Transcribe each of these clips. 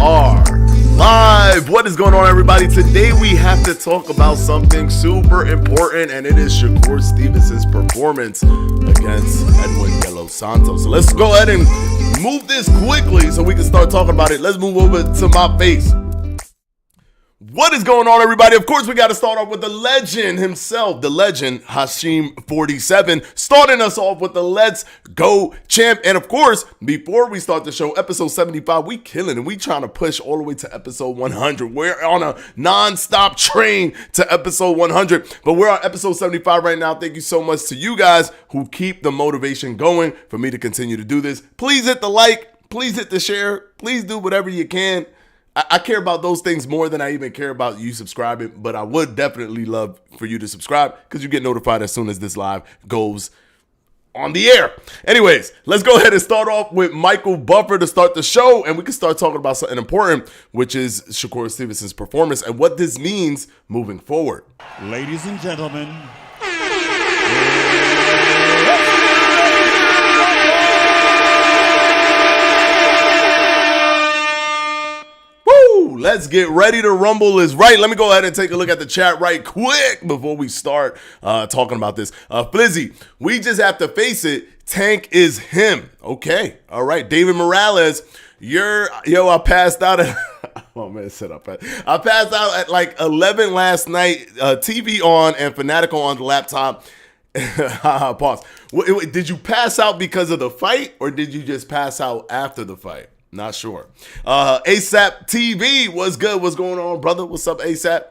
are live. What is going on, everybody? Today we have to talk about something super important, and it is Shakur Stevenson's performance against Edwin De Los Santos. So let's go ahead and move this quickly so we can start talking about it. Let's move over to my face. What is going on, everybody? Of course, we got to start off with the legend himself, the legend Hashim47, starting us off with the Let's Go champ. And of course, before we start the show, episode 75, we killing and we trying to push all the way to episode 100. We're on a non-stop train to episode 100, but we're on episode 75 right now. Thank you so much to you guys who keep the motivation going for me to continue to do this. Please hit the like, please hit the share, please do whatever you can. I care about those things more than I even care about you subscribing, but I would definitely love for you to subscribe because you get notified as soon as this live goes on the air. Anyways, let's go ahead and start off with Michael Buffer to start the show, and we can start talking about something important, which is Shakur Stevenson's performance and what this means moving forward. Ladies and gentlemen, let's get ready to rumble is right. Let me go ahead and take a look at the chat right quick before we start talking about this. Flizzy, we just have to face it. Tank is him. Okay. All right. David Morales, I passed out at, oh man, sit up. I passed out at like 11 last night, TV on and Fanatico on the laptop. Pause. Did you pass out because of the fight or did you just pass out after the fight? Not sure. ASAP TV, what's good? What's going on, brother? What's up, ASAP?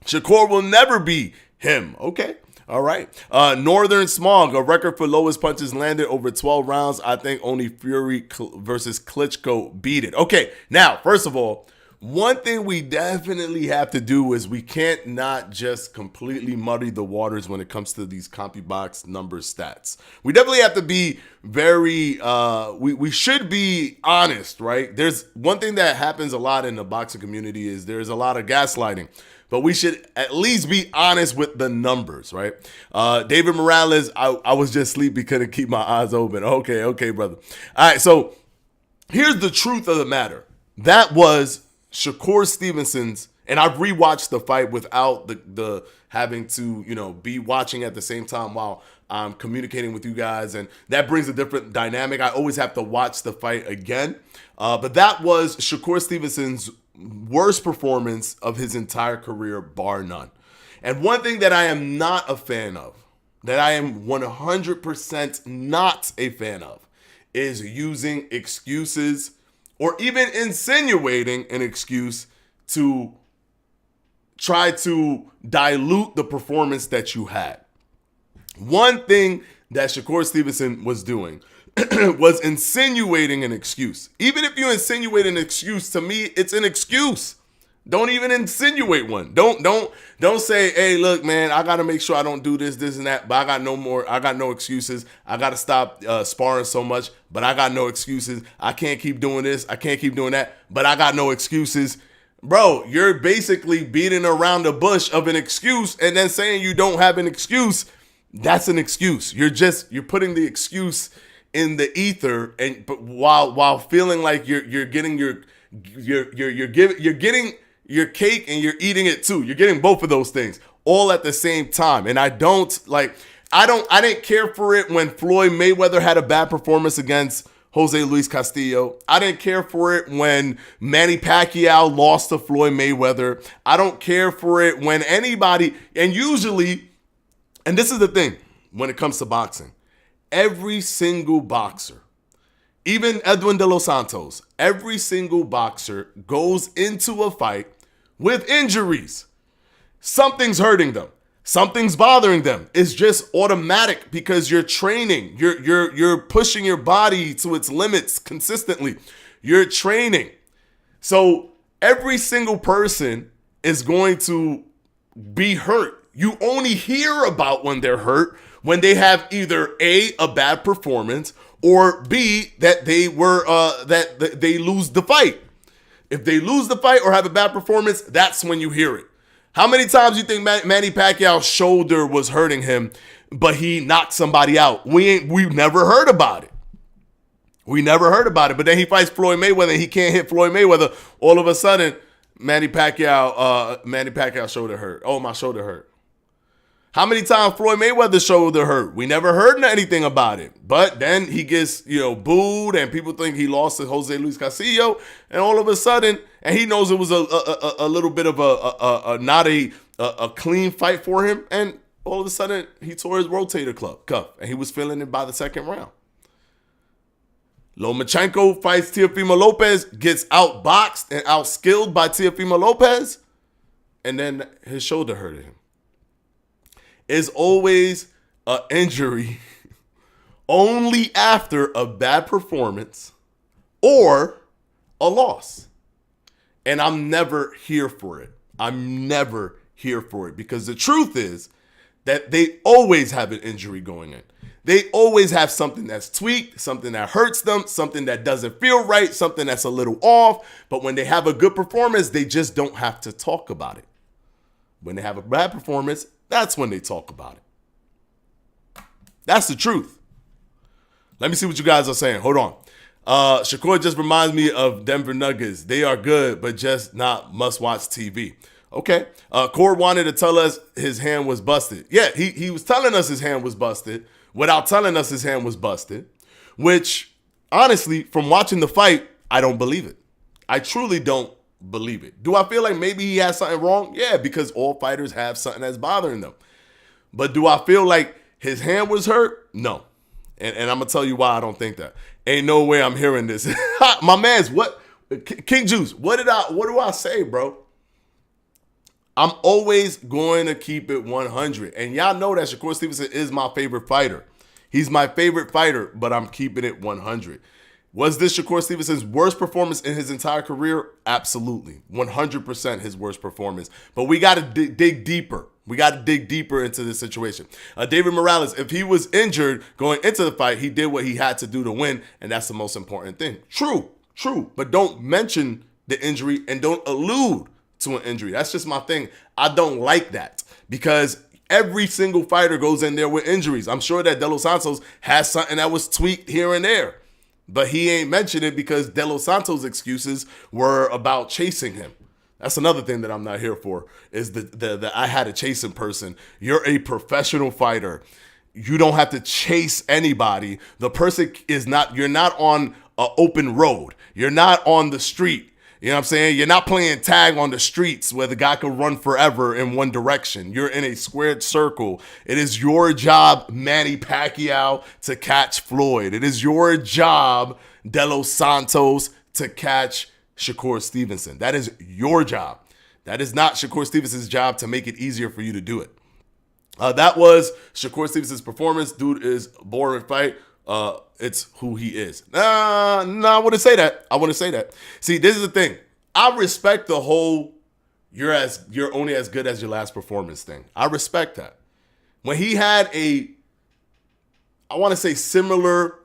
Shakur will never be him. Okay. All right. Northern Smog, a record for lowest punches landed over 12 rounds. I think only Fury versus Klitschko beat it. Okay. Now, first of all, one thing we definitely have to do is we can't not just completely muddy the waters when it comes to these CompuBox number stats. We definitely have to be very, we should be honest, right? There's one thing that happens a lot in the boxing community is there's a lot of gaslighting, but we should at least be honest with the numbers, right? David Morales, I was just sleepy, couldn't keep my eyes open. Okay, brother. All right, so here's the truth of the matter. That was Shakur Stevenson's, and I've rewatched the fight without the having to, be watching at the same time while I'm communicating with you guys, and that brings a different dynamic. I always have to watch the fight again, but that was Shakur Stevenson's worst performance of his entire career, bar none. And one thing that I am not a fan of, that I am 100% not a fan of, is using excuses or even insinuating an excuse to try to dilute the performance that you had. One thing that Shakur Stevenson was doing was insinuating an excuse. Even if you insinuate an excuse, to me, it's an excuse. Don't even insinuate one. Don't say, hey, look, man, I got to make sure I don't do this and that, but I got no excuses. I got to stop sparring so much, but I got no excuses. I can't keep doing this. I can't keep doing that, but I got no excuses. Bro, you're basically beating around the bush of an excuse and then saying you don't have an excuse. That's an excuse. You're putting the excuse in the ether, and but while feeling like you're getting your cake and you're eating it too. You're getting both of those things all at the same time. And I didn't care for it when Floyd Mayweather had a bad performance against Jose Luis Castillo. I didn't care for it when Manny Pacquiao lost to Floyd Mayweather. I don't care for it when anybody, and usually, and this is the thing when it comes to boxing, every single boxer, even Edwin De Los Santos, every single boxer goes into a fight with injuries. Something's hurting them. Something's bothering them. It's just automatic because you're training. You're pushing your body to its limits consistently. You're training. So every single person is going to be hurt. You only hear about when they're hurt when they have either A, a bad performance, or B, that they lose the fight. If they lose the fight or have a bad performance, that's when you hear it. How many times do you think Manny Pacquiao's shoulder was hurting him, but he knocked somebody out? We've never heard about it. We never heard about it. But then he fights Floyd Mayweather and he can't hit Floyd Mayweather. All of a sudden, Manny Pacquiao shoulder hurt. Oh, my shoulder hurt. How many times Floyd Mayweather's shoulder hurt? We never heard anything about it. But then he gets, booed and people think he lost to Jose Luis Castillo. And all of a sudden, and he knows it was a little bit of not a clean fight for him. And all of a sudden, he tore his rotator cuff and he was feeling it by the second round. Lomachenko fights Teofimo Lopez, gets outboxed and outskilled by Teofimo Lopez, and then his shoulder hurted him. It's always an injury only after a bad performance or a loss. And I'm never here for it. I'm never here for it because the truth is that they always have an injury going in. They always have something that's tweaked, something that hurts them, something that doesn't feel right, something that's a little off. But when they have a good performance, they just don't have to talk about it. When they have a bad performance, that's when they talk about it. That's the truth. Let me see what you guys are saying. Hold on. Shakur just reminds me of Denver Nuggets. They are good, but just not must-watch TV. Okay. Cord wanted to tell us his hand was busted. Yeah, he was telling us his hand was busted without telling us his hand was busted, which, honestly, from watching the fight, I don't believe it. I truly don't believe it. Do I feel like maybe he has something wrong? Yeah, because all fighters have something that's bothering them. But do I feel like his hand was hurt? No. And I'm going to tell you why I don't think that. Ain't no way I'm hearing this. My man's, what? King Juice, what do I say, bro? I'm always going to keep it 100. And y'all know that Shakur Stevenson is my favorite fighter. He's my favorite fighter, but I'm keeping it 100. Was this Shakur Stevenson's worst performance in his entire career? Absolutely. 100% his worst performance. But we got to dig deeper. We got to dig deeper into this situation. David Morales, if he was injured going into the fight, he did what he had to do to win, and that's the most important thing. True. But don't mention the injury and don't allude to an injury. That's just my thing. I don't like that because every single fighter goes in there with injuries. I'm sure that De Los Santos has something that was tweaked here and there, but he ain't mentioned it because De Los Santos' excuses were about chasing him. That's another thing that I'm not here for is the I had a chasing person. You're a professional fighter. You don't have to chase anybody. The person you're not on an open road. You're not on the street. You know what I'm saying? You're not playing tag on the streets where the guy could run forever in one direction. You're in a squared circle. It is your job, Manny Pacquiao, to catch Floyd. It is your job, De Los Santos, to catch Shakur Stevenson. That is your job. That is not Shakur Stevenson's job to make it easier for you to do it. That was Shakur Stevenson's performance. Dude is a boring fight. It's who he is. I wouldn't say that. See, this is the thing. I respect the whole you're only as good as your last performance thing. I respect that. When he had I want to say similar,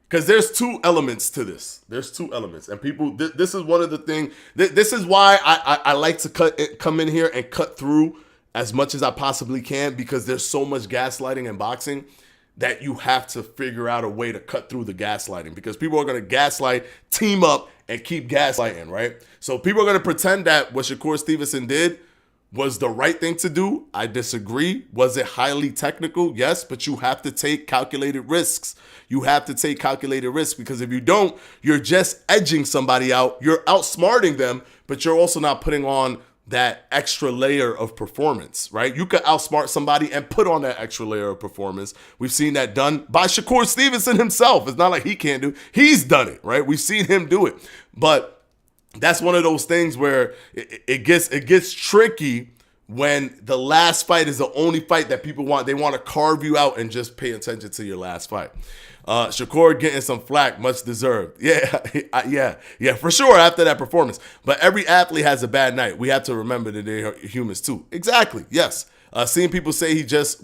because there's two elements to this. There's two elements. And people, this is one of the things, this is why I like to come in here and cut through as much as I possibly can, because there's so much gaslighting in boxing that you have to figure out a way to cut through the gaslighting, because people are going to gaslight, team up, and keep gaslighting, right? So people are going to pretend that what Shakur Stevenson did was the right thing to do. I disagree. Was it highly technical? Yes, but you have to take calculated risks. You have to take calculated risks, because if you don't, you're just edging somebody out. You're outsmarting them, but you're also not putting on that extra layer of performance, right? You could outsmart somebody and put on that extra layer of performance. We've seen that done by Shakur Stevenson himself. It's not like he can't do it. He's done it, right? We've seen him do it. But that's one of those things where it gets tricky when the last fight is the only fight that people want. They want to carve you out and just pay attention to your last fight. Shakur getting some flack, much deserved. Yeah, for sure after that performance. But every athlete has a bad night. We have to remember that they're humans too. Exactly, yes. Seeing people say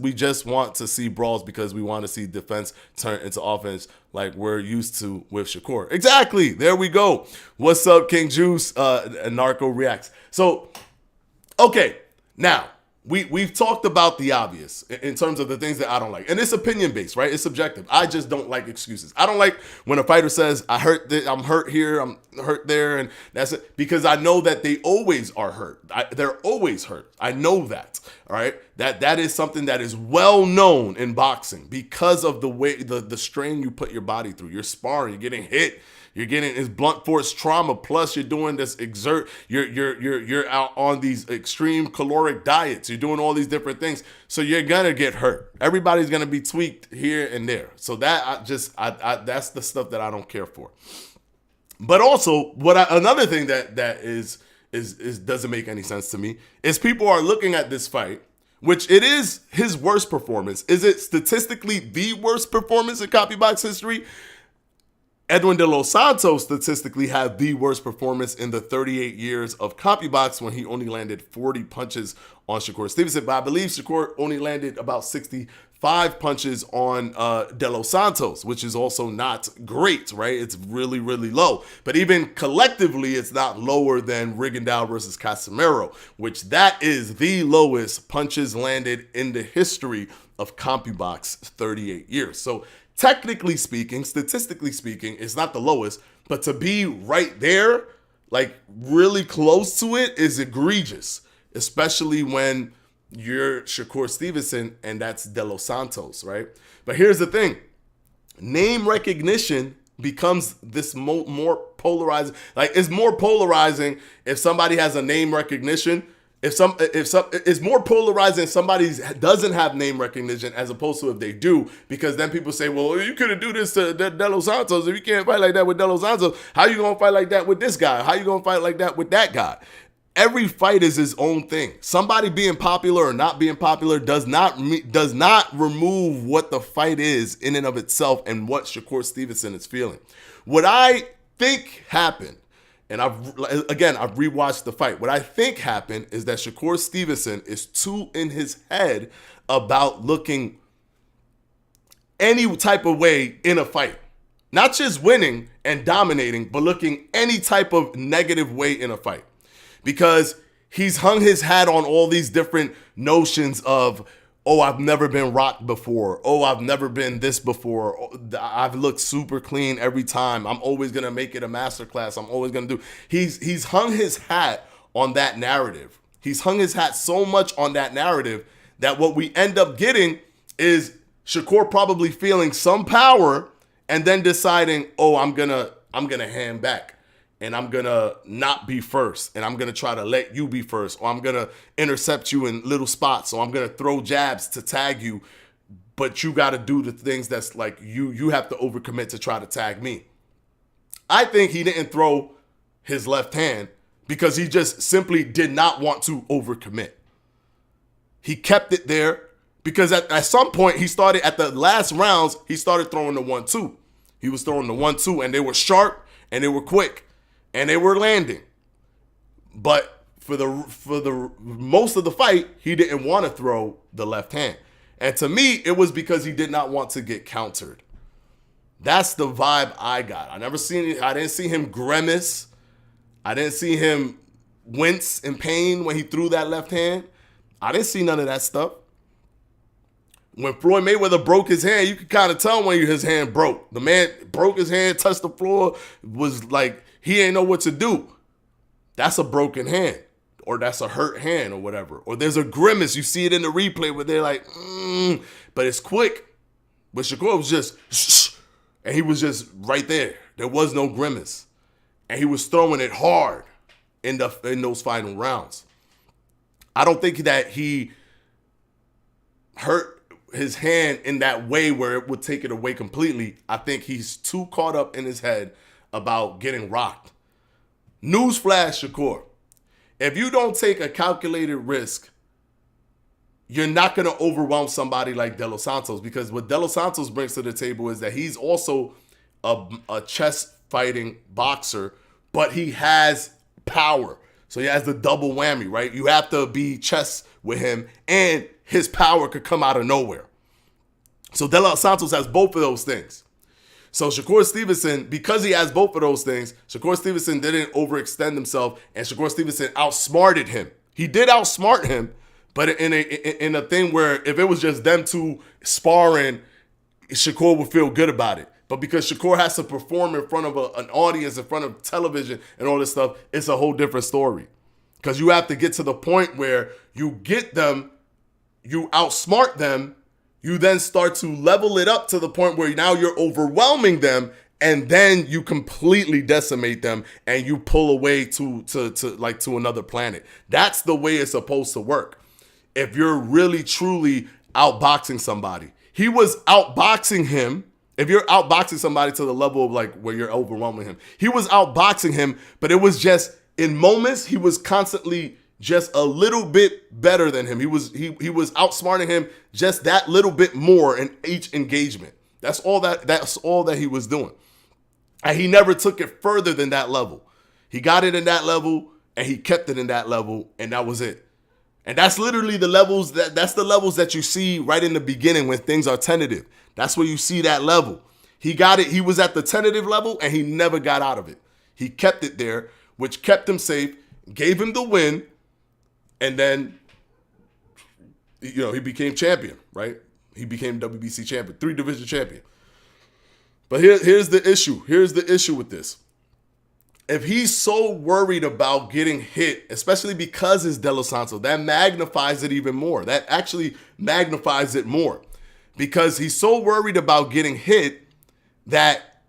we just want to see brawls because we want to see defense turn into offense like we're used to with Shakur. Exactly, there we go. What's up, King Juice? Narco reacts. So, okay, now, we've talked about the obvious in terms of the things that I don't like. And it's opinion based, right? It's subjective. I just don't like excuses. I don't like when a fighter says, I'm hurt here, I'm hurt there, and that's it. Because I know that they always are hurt. They're always hurt. I know that. All right. That is something that is well known in boxing because of the way the strain you put your body through. You're sparring, you're getting hit. You're getting this blunt force trauma. Plus, you're doing this You're out on these extreme caloric diets. You're doing all these different things, so you're gonna get hurt. Everybody's gonna be tweaked here and there. So that that's the stuff that I don't care for. But also, another thing that is doesn't make any sense to me is people are looking at this fight, which it is his worst performance. Is it statistically the worst performance in CompuBox history? Edwin De Los Santos statistically had the worst performance in the 38 years of CompuBox when he only landed 40 punches on Shakur Stevenson. But I believe Shakur only landed about 65 punches on De Los Santos, which is also not great, right? It's really, really low. But even collectively, it's not lower than Rigondeaux versus Casemiro, which that is the lowest punches landed in the history of CompuBox 38 years. So technically speaking, statistically speaking, it's not the lowest, but to be right there, like really close to it, is egregious, especially when you're Shakur Stevenson and that's De Los Santos, right? But here's the thing. Name recognition becomes this more polarizing. Like, it's more polarizing if somebody has a name recognition. It's more polarizing if somebody doesn't have name recognition as opposed to if they do, because then people say, well, you couldn't do this to De Los Santos. If you can't fight like that with De Los Santos, how you gonna fight like that with this guy? How you gonna fight like that with that guy? Every fight is his own thing. Somebody being popular or not being popular does not remove what the fight is in and of itself and what Shakur Stevenson is feeling. What I think happened, and I've rewatched the fight. What I think happened is that Shakur Stevenson is too in his head about looking any type of way in a fight. Not just winning and dominating, but looking any type of negative way in a fight. Because he's hung his hat on all these different notions of, oh, I've never been rocked before. Oh, I've never been this before. Oh, I've looked super clean every time. I'm always going to make it a masterclass. I'm always going to do. He's hung his hat on that narrative. He's hung his hat so much on that narrative that what we end up getting is Shakur probably feeling some power and then deciding, oh, I'm going to hand back. And I'm going to not be first. And I'm going to try to let you be first. Or I'm going to intercept you in little spots. Or I'm going to throw jabs to tag you. But you got to do the things that's like you have to overcommit to try to tag me. I think he didn't throw his left hand because he just simply did not want to overcommit. He kept it there because at some point at the last rounds, he started throwing the 1-2. He was throwing the 1-2 and they were sharp and they were quick. And they were landing. But for the most of the fight, he didn't want to throw the left hand. And to me, it was because he did not want to get countered. That's the vibe I got. I didn't see him grimace. I didn't see him wince in pain when he threw that left hand. I didn't see none of that stuff. When Floyd Mayweather broke his hand, you could kind of tell when his hand broke. The man broke his hand, touched the floor, was like, he ain't know what to do. That's a broken hand, or that's a hurt hand, or whatever. Or there's a grimace. You see it in the replay where they're like, but it's quick. But Shakur was just, shh, and he was just right there. There was no grimace. And he was throwing it hard in those final rounds. I don't think that he hurt his hand in that way where it would take it away completely. I think he's too caught up in his head about getting rocked. Newsflash, Shakur. If you don't take a calculated risk, you're not going to overwhelm somebody like De Los Santos, because what De Los Santos brings to the table is that he's also a chess fighting boxer, but he has power. So he has the double whammy, right? You have to be chess with him, and his power could come out of nowhere. So De Los Santos has both of those things. So Shakur Stevenson, because he has both of those things, Shakur Stevenson didn't overextend himself, and Shakur Stevenson outsmarted him. He did outsmart him, But in a thing where if it was just them two sparring, Shakur would feel good about it. But because Shakur has to perform in front of an audience, in front of television and all this stuff, it's a whole different story. Because you have to get to the point where you get them, you outsmart them, you then start to level it up to the point where now you're overwhelming them, and then you completely decimate them and you pull away to another planet. That's the way it's supposed to work. If you're really truly outboxing somebody. He was outboxing him. If you're outboxing somebody to the level of like where you're overwhelming him, he was outboxing him, but it was just in moments he was constantly just a little bit better than him. He was outsmarting him just that little bit more in each engagement. That's all that he was doing. And he never took it further than that level. He got it in that level and he kept it in that level, and that was it. And that's literally the levels that's the levels that you see right in the beginning when things are tentative. That's where you see that level. He got it. He was at the tentative level and he never got out of it. He kept it there, which kept him safe, gave him the win, and then, he became champion, right? He became WBC champion, 3-division champion. But here's the issue. Here's the issue with this. If he's so worried about getting hit, especially because it's De Los Santos, that magnifies it even more. That actually magnifies it more. Because he's so worried about getting hit that,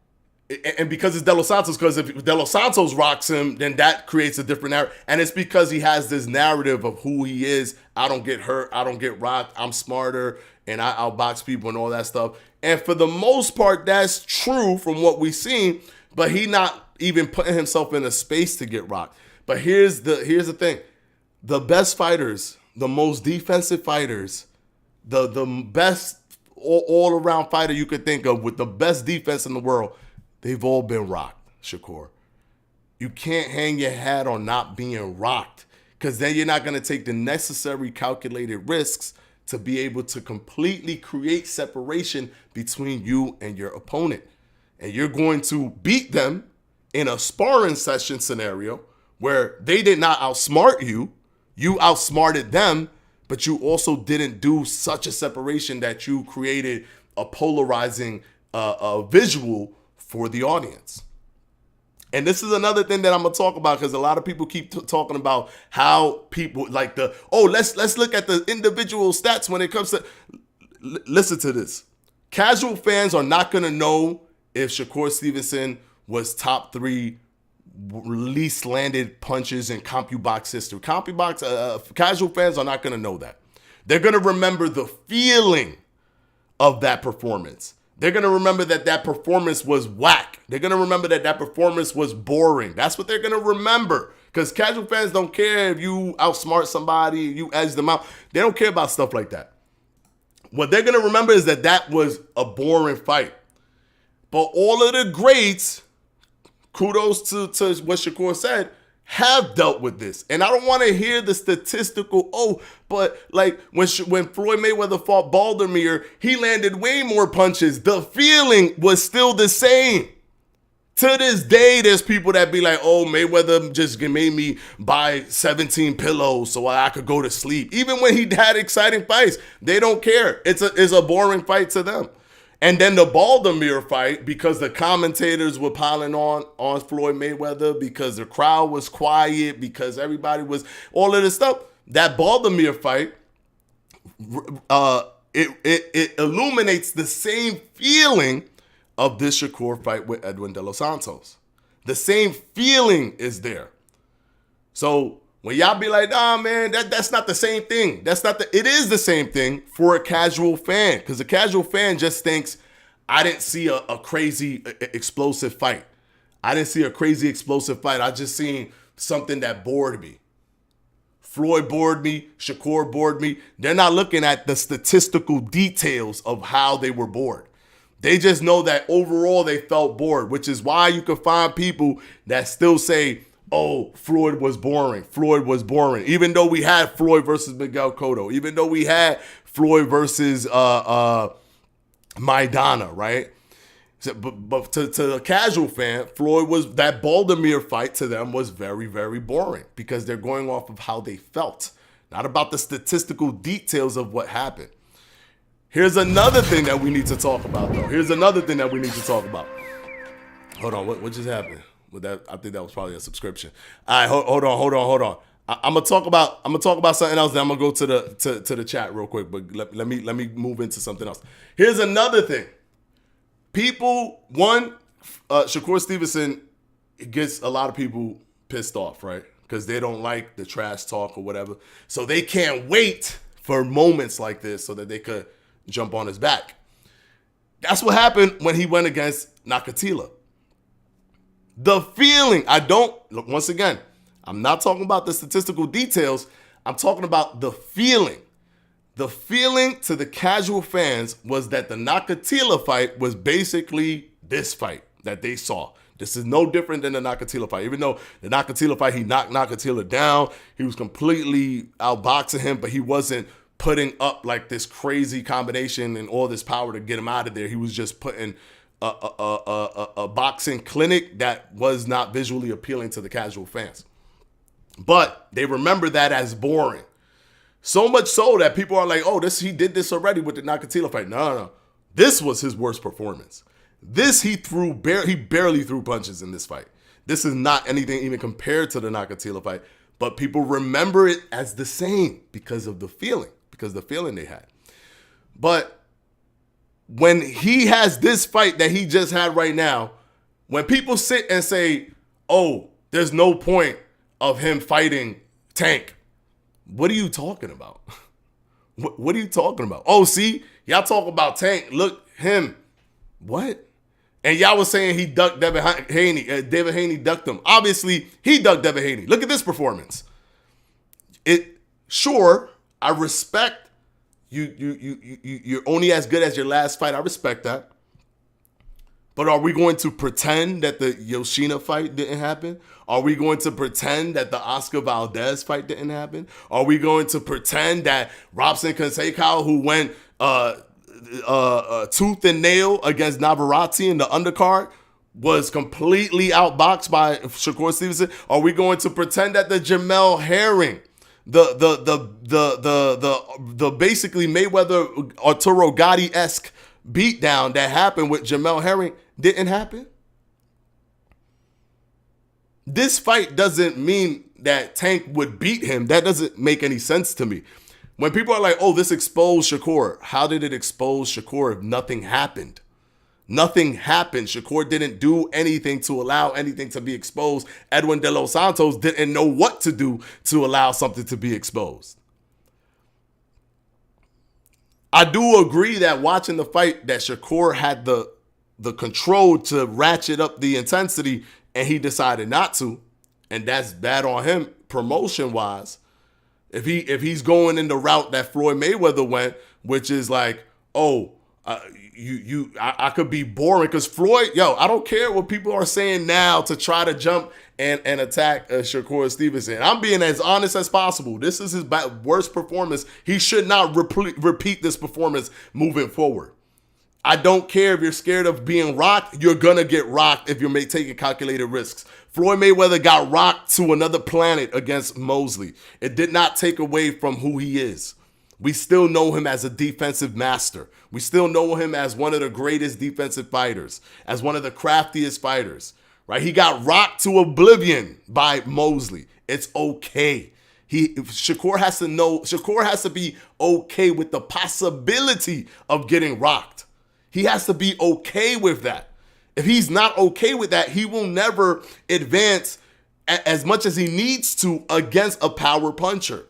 and because it's De Los Santos, because if De Los Santos rocks him, then that creates a different narrative. And it's because he has this narrative of who he is. I don't get hurt. I don't get rocked. I'm smarter, and I outbox people and all that stuff. And for the most part, that's true from what we've seen, but he not even putting himself in a space to get rocked. But here's the thing. The best fighters, the most defensive fighters, the best all-around fighter you could think of with the best defense in the world, they've all been rocked, Shakur. You can't hang your hat on not being rocked, because then you're not going to take the necessary calculated risks to be able to completely create separation between you and your opponent. And you're going to beat them in a sparring session scenario where they did not outsmart you, you outsmarted them, but you also didn't do such a separation that you created a polarizing visual for the audience. And this is another thing that I'm gonna talk about, because a lot of people keep talking about how people like let's look at the individual stats when it comes to. Listen to this. Casual fans are not gonna know if Shakur Stevenson was top 3 least landed punches in CompuBox history. Casual fans are not going to know that. They're going to remember the feeling of that performance. They're going to remember that performance was whack. They're going to remember that performance was boring. That's what they're going to remember, because casual fans don't care if you outsmart somebody, you edge them out. They don't care about stuff like that. What they're going to remember is that was a boring fight. But all of the greats, kudos to what Shakur said, have dealt with this. And I don't want to hear the statistical, but like when Floyd Mayweather fought Baldomir, he landed way more punches. The feeling was still the same. To this day, there's people that be like, Mayweather just made me buy 17 pillows so I could go to sleep. Even when he had exciting fights, they don't care. It's a boring fight to them. And then the Baldomir fight, because the commentators were piling on Floyd Mayweather, because the crowd was quiet, because everybody was, all of this stuff. That Baldomir fight, it illuminates the same feeling of this Shakur fight with Edwin De Los Santos. The same feeling is there. So when y'all be like, man, that's not the same thing. It is the same thing for a casual fan, because a casual fan just thinks, I didn't see a crazy explosive fight. I just seen something that bored me. Floyd bored me. Shakur bored me. They're not looking at the statistical details of how they were bored. They just know that overall they felt bored, which is why you can find people that still say, Floyd was boring. Even though we had Floyd versus Miguel Cotto, even though we had Floyd versus Maidana, right? So, but to a casual fan, that Baldomir fight to them was very, very boring, because they're going off of how they felt, not about the statistical details of what happened. Here's another thing that we need to talk about, though. Hold on, what just happened? With that, I think that was probably a subscription. All right, hold on. I'm gonna talk about something else. Then I'm gonna go to the chat real quick. But let me move into something else. Here's another thing. Shakur Stevenson gets a lot of people pissed off, right? Because they don't like the trash talk or whatever. So they can't wait for moments like this so that they could jump on his back. That's what happened when he went against Nakatila. The feeling, once again, I'm not talking about the statistical details. I'm talking about the feeling. The feeling to the casual fans was that the Nakatila fight was basically this fight that they saw. This is no different than the Nakatila fight. Even though the Nakatila fight, he knocked Nakatila down. He was completely outboxing him, but he wasn't putting up like this crazy combination and all this power to get him out of there. He was just putting a boxing clinic that was not visually appealing to the casual fans. But they remember that as boring. So much so that people are like, oh, he did this already with the Nakatila fight. No. This was his worst performance. He barely threw punches in this fight. This is not anything even compared to the Nakatila fight. But people remember it as the same because of the feeling they had. But when he has this fight that he just had right now, when people sit and say, oh, there's no point of him fighting Tank, what are you talking about? What are you talking about? Oh, see, y'all talk about Tank. Look, him. What? And y'all was saying he ducked Devin Haney. David Haney ducked him. Obviously, he ducked Devin Haney. Look at this performance. Sure, I respect you're only as good as your last fight. I respect that. But are we going to pretend that the Yoshina fight didn't happen? Are we going to pretend that the Oscar Valdez fight didn't happen? Are we going to pretend that Robson Canseco, who went tooth and nail against Navarrete in the undercard, was completely outboxed by Shakur Stevenson? Are we going to pretend that the Jamel Herring, the basically Mayweather Arturo Gatti-esque beatdown that happened with Jamel Herring didn't happen? This fight doesn't mean that Tank would beat him. That doesn't make any sense to me. When people are like, oh, this exposed Shakur. How did it expose Shakur if nothing happened? Nothing happened. Shakur didn't do anything to allow anything to be exposed. Edwin De Los Santos didn't know what to do to allow something to be exposed. I do agree that watching the fight that Shakur had the control to ratchet up the intensity and he decided not to, and that's bad on him promotion-wise. If he's going in the route that Floyd Mayweather went, which is like, oh, I could be boring because Floyd, I don't care what people are saying now to try to jump and attack Shakur Stevenson. I'm being as honest as possible. This is his worst performance. He should not repeat this performance moving forward. I don't care if you're scared of being rocked. You're going to get rocked if you're taking calculated risks. Floyd Mayweather got rocked to another planet against Mosley. It did not take away from who he is. We still know him as a defensive master. We still know him as one of the greatest defensive fighters, as one of the craftiest fighters, right? He got rocked to oblivion by Mosley. It's okay. Shakur has to be okay with the possibility of getting rocked. He has to be okay with that. If he's not okay with that, he will never advance as much as he needs to against a power puncher.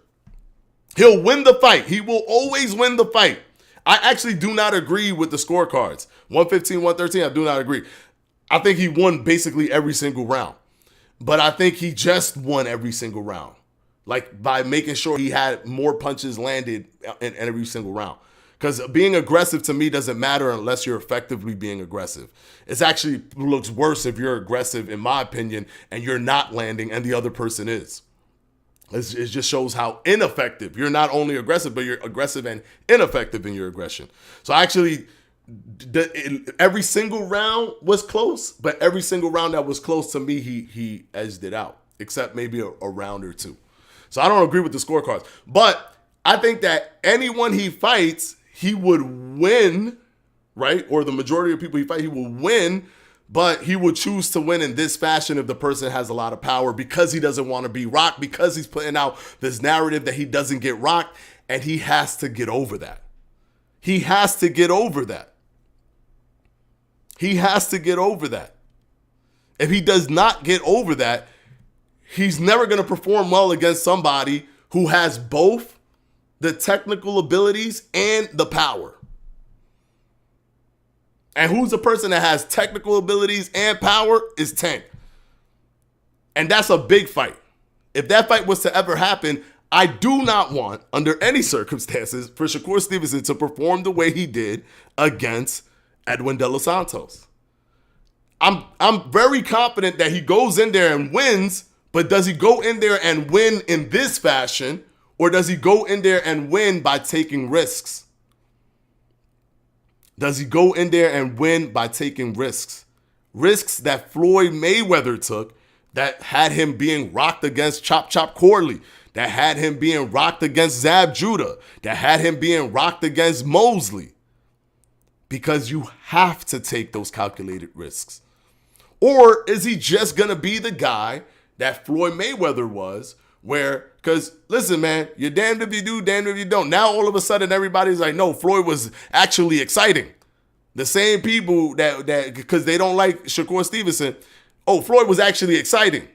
He'll win the fight. He will always win the fight. I actually do not agree with the scorecards. 115, 113, I do not agree. I think he won basically every single round. But I think he just won every single round. Like by making sure he had more punches landed in every single round. Because being aggressive to me doesn't matter unless you're effectively being aggressive. It actually looks worse if you're aggressive, in my opinion, and you're not landing and the other person is. It just shows how ineffective. You're not only aggressive, but you're aggressive and ineffective in your aggression. So actually, every single round was close, but every single round that was close to me, he edged it out, except maybe a round or two. So I don't agree with the scorecards. But I think that anyone he fights, he would win, right? Or the majority of people he fight, he will win, but he would choose to win in this fashion if the person has a lot of power because he doesn't want to be rocked, because he's putting out this narrative that he doesn't get rocked, and he has to get over that. He has to get over that. He has to get over that. If he does not get over that, he's never going to perform well against somebody who has both the technical abilities and the power. And who's the person that has technical abilities and power is Tank. And that's a big fight. If that fight was to ever happen, I do not want, under any circumstances, for Shakur Stevenson to perform the way he did against Edwin De Los Santos. I'm very confident that he goes in there and wins, but does he go in there and win in this fashion, or does he go in there and win by taking risks? Does he go in there and win by taking risks? Risks that Floyd Mayweather took that had him being rocked against Chop Chop Corley, that had him being rocked against Zab Judah, that had him being rocked against Mosley. Because you have to take those calculated risks. Or is he just going to be the guy that Floyd Mayweather was, where, because listen, man, you're damned if you do, damned if you don't. Now all of a sudden everybody's like, no, Floyd was actually exciting. The same people that because they don't like Shakur Stevenson, oh, Floyd was actually exciting.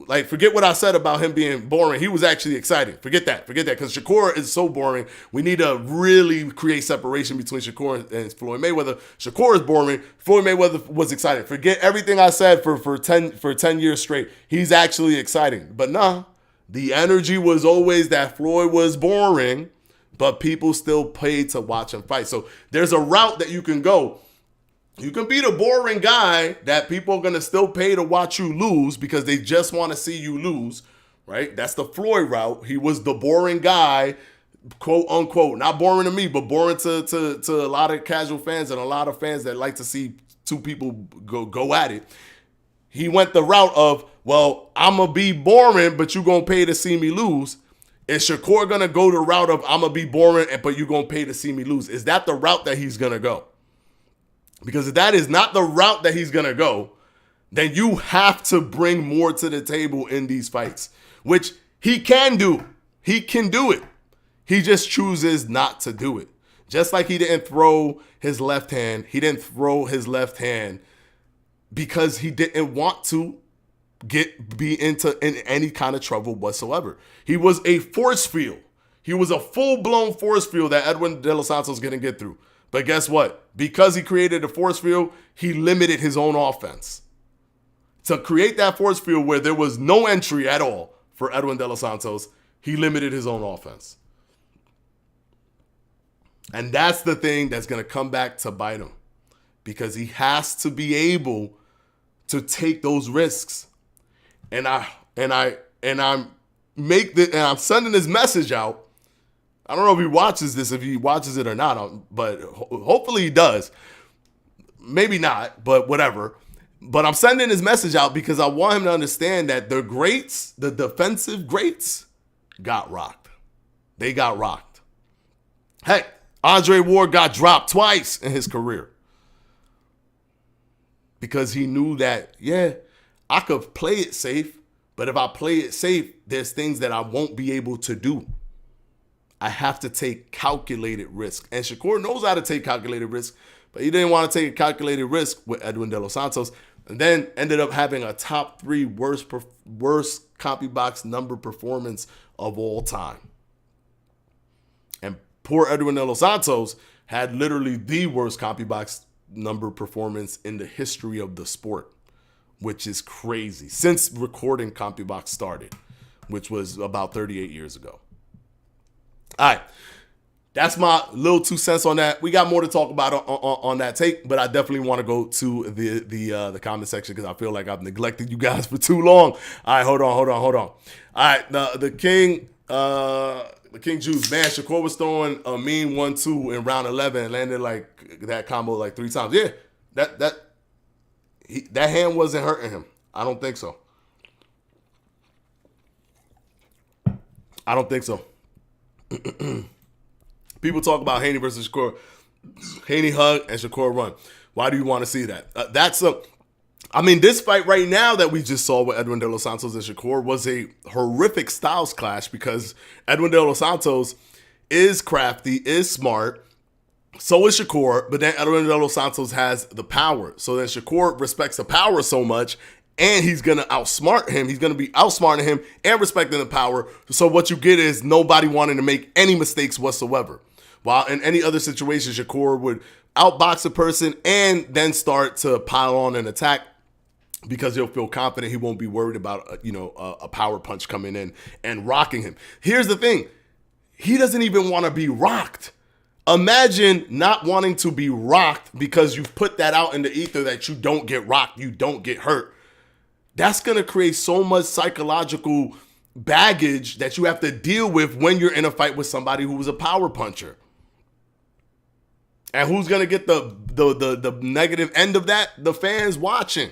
Like, forget what I said about him being boring. He was actually exciting. Forget that, because Shakur is so boring. We need to really create separation between Shakur and Floyd Mayweather. Shakur is boring. Floyd Mayweather was exciting. Forget everything I said for 10 years straight. He's actually exciting. But nah, the energy was always that Floyd was boring, but people still paid to watch him fight. So there's a route that you can go. You can be the boring guy that people are going to still pay to watch you lose because they just want to see you lose, right? That's the Floyd route. He was the boring guy, quote unquote. Not boring to me, but boring to a lot of casual fans and a lot of fans that like to see two people go at it. He went the route of, well, I'm going to be boring, but you're going to pay to see me lose. Is Shakur going to go the route of, I'm going to be boring, but you're going to pay to see me lose? Is that the route that he's going to go? Because if that is not the route that he's going to go, then you have to bring more to the table in these fights, which he can do. He can do it. He just chooses not to do it. Just like he didn't throw his left hand. He didn't throw his left hand because he didn't want to be in any kind of trouble whatsoever. He was a force field. He was a full-blown force field that Edwin De Los Santos couldn't get through. But guess what? Because he created a force field, he limited his own offense. To create that force field where there was no entry at all for Edwin De Los Santos, he limited his own offense. And that's the thing that's going to come back to bite him. Because he has to be able to take those risks. And I'm sending this message out. I don't know if he watches this, if he watches it or not, but hopefully he does. Maybe not, but whatever. But I'm sending his message out because I want him to understand that the greats, the defensive greats, got rocked. They got rocked. Heck, Andre Ward got dropped twice in his career. Because he knew that, yeah, I could play it safe, but if I play it safe, there's things that I won't be able to do. I have to take calculated risk. And Shakur knows how to take calculated risk, but he didn't want to take a calculated risk with Edwin De Los Santos, and then ended up having a top 3 worst CompuBox number performance of all time. And poor Edwin De Los Santos had literally the worst CompuBox number performance in the history of the sport, which is crazy, since recording CompuBox started, which was about 38 years ago. All right, that's my little 2 cents on that. We got more to talk about on that take, but I definitely want to go to the comment section because I feel like I've neglected you guys for too long. All right, hold on. All right, the King Juice, man, Shakur was throwing a mean 1-2 in round 11 and landed like that combo like 3 times. Yeah, that hand wasn't hurting him. I don't think so. I don't think so. People talk about Haney versus Shakur. Haney hug and Shakur run. Why do you want to see that? This fight right now that we just saw with Edwin De Los Santos and Shakur was a horrific styles clash because Edwin De Los Santos is crafty, is smart. So is Shakur, but then Edwin De Los Santos has the power. So then Shakur respects the power so much, and he's going to outsmart him. He's going to be outsmarting him and respecting the power. So what you get is nobody wanting to make any mistakes whatsoever. While in any other situation, Shakur would outbox a person and then start to pile on and attack because he'll feel confident. He won't be worried about, a power punch coming in and rocking him. Here's the thing. He doesn't even want to be rocked. Imagine not wanting to be rocked because you've put that out in the ether that you don't get rocked, you don't get hurt. That's going to create so much psychological baggage that you have to deal with when you're in a fight with somebody who was a power puncher. And who's going to get the negative end of that? The fans watching.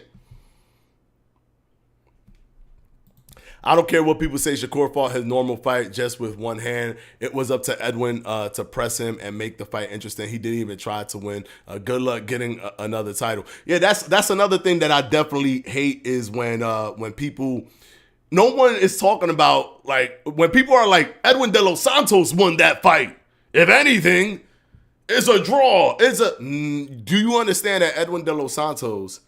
I don't care what people say. Shakur fought his normal fight just with one hand. It was up to Edwin to press him and make the fight interesting. He didn't even try to win. Good luck getting another title. Yeah, that's another thing that I definitely hate is when people, no one is talking about, like, when people are like, Edwin De Los Santos won that fight. If anything, it's a draw. Do you understand that Edwin De Los Santos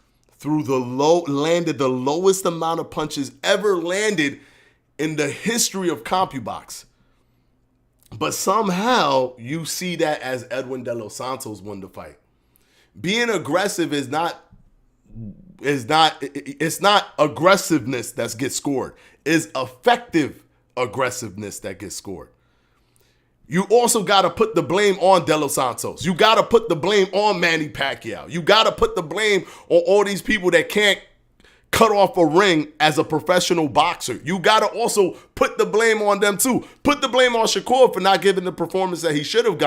landed the lowest amount of punches ever landed in the history of CompuBox? But somehow you see that as Edwin De Los Santos won the fight. Being aggressive it's not aggressiveness that gets scored. It's effective aggressiveness that gets scored. You also got to put the blame on De Los Santos. You got to put the blame on Manny Pacquiao. You got to put the blame on all these people that can't cut off a ring as a professional boxer. You got to also put the blame on them too. Put the blame on Shakur for not giving the performance that he should have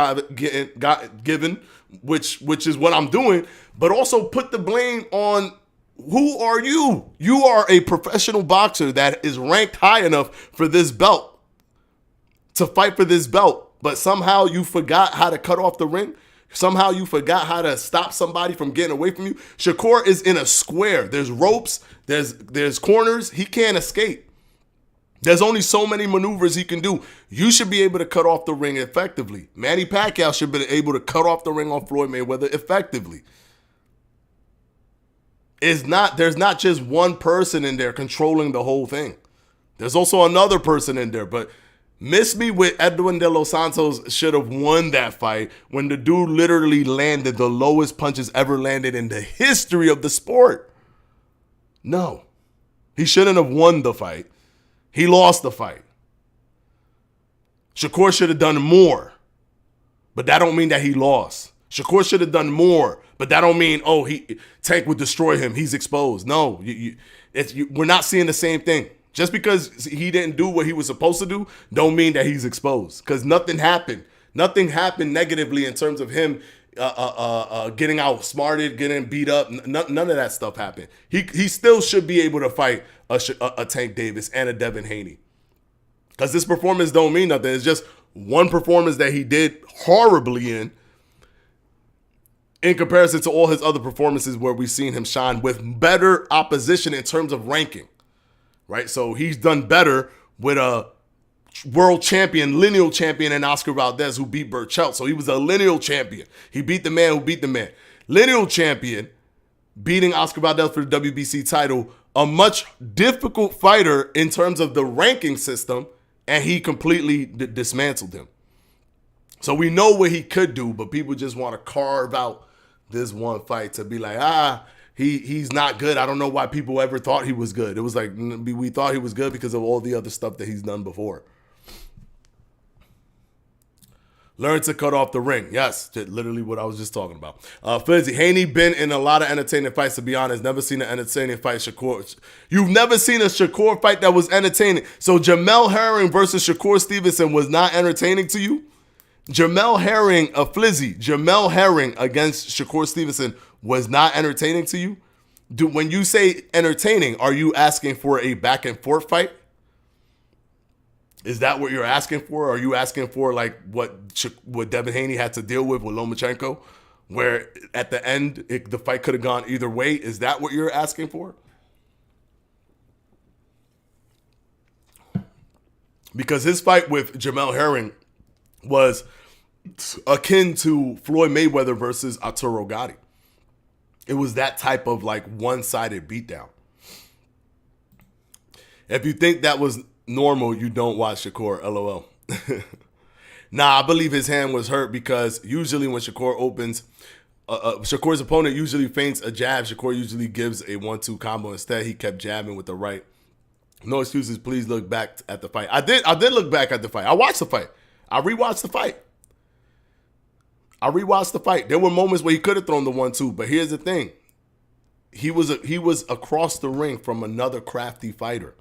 given, which is what I'm doing. But also put the blame on, who are you? You are a professional boxer that is ranked high enough for this belt, to fight for this belt. But somehow you forgot how to cut off the ring. Somehow you forgot how to stop somebody from getting away from you. Shakur is in a square. There's ropes. There's corners. He can't escape. There's only so many maneuvers he can do. You should be able to cut off the ring effectively. Manny Pacquiao should be able to cut off the ring on Floyd Mayweather effectively. There's not just one person in there controlling the whole thing. There's also another person in there, but miss me with Edwin De Los Santos should have won that fight when the dude literally landed the lowest punches ever landed in the history of the sport. No, he shouldn't have won the fight. He lost the fight. Shakur should have done more, but that don't mean that he lost. Shakur should have done more, but that don't mean, Tank would destroy him. He's exposed. No, we're not seeing the same thing. Just because he didn't do what he was supposed to do don't mean that he's exposed, because nothing happened. Nothing happened negatively in terms of him getting outsmarted, getting beat up. None of that stuff happened. He still should be able to fight a Tank Davis and a Devin Haney, because this performance don't mean nothing. It's just one performance that he did horribly in comparison to all his other performances where we've seen him shine with better opposition in terms of ranking. Right, so he's done better with a world champion, lineal champion, and Oscar Valdez, who beat Burchell. So he was a lineal champion. He beat the man who beat the man. Lineal champion, beating Oscar Valdez for the WBC title, a much difficult fighter in terms of the ranking system, and he completely dismantled him. So we know what he could do, but people just want to carve out this one fight to be like, He's not good. I don't know why people ever thought he was good. It was like, we thought he was good because of all the other stuff that he's done before. Learn to cut off the ring. Yes, literally what I was just talking about. Fizzy, Haney been in a lot of entertaining fights, to be honest. Never seen an entertaining fight. Shakur. You've never seen a Shakur fight that was entertaining. So Jamel Herring versus Shakur Stevenson was not entertaining to you? Jamel Herring against Shakur Stevenson was not entertaining to you? When you say entertaining, are you asking for a back and forth fight? Is that what you're asking for? Are you asking for like what Devin Haney had to deal with Lomachenko, where at the end the fight could have gone either way? Is that what you're asking for? Because his fight with Jamel Herring was akin to Floyd Mayweather versus Arturo Gatti. It was that type of like one-sided beatdown. If you think that was normal, you don't watch Shakur, LOL. Nah, I believe his hand was hurt because usually when Shakur opens, Shakur's opponent usually feints a jab. Shakur usually gives a 1-2 combo. Instead, he kept jabbing with the right. No excuses. Please look back at the fight. I did look back at the fight. I watched the fight. I rewatched the fight. There were moments where he could have thrown the 1-2, but here's the thing. He was across the ring from another crafty fighter.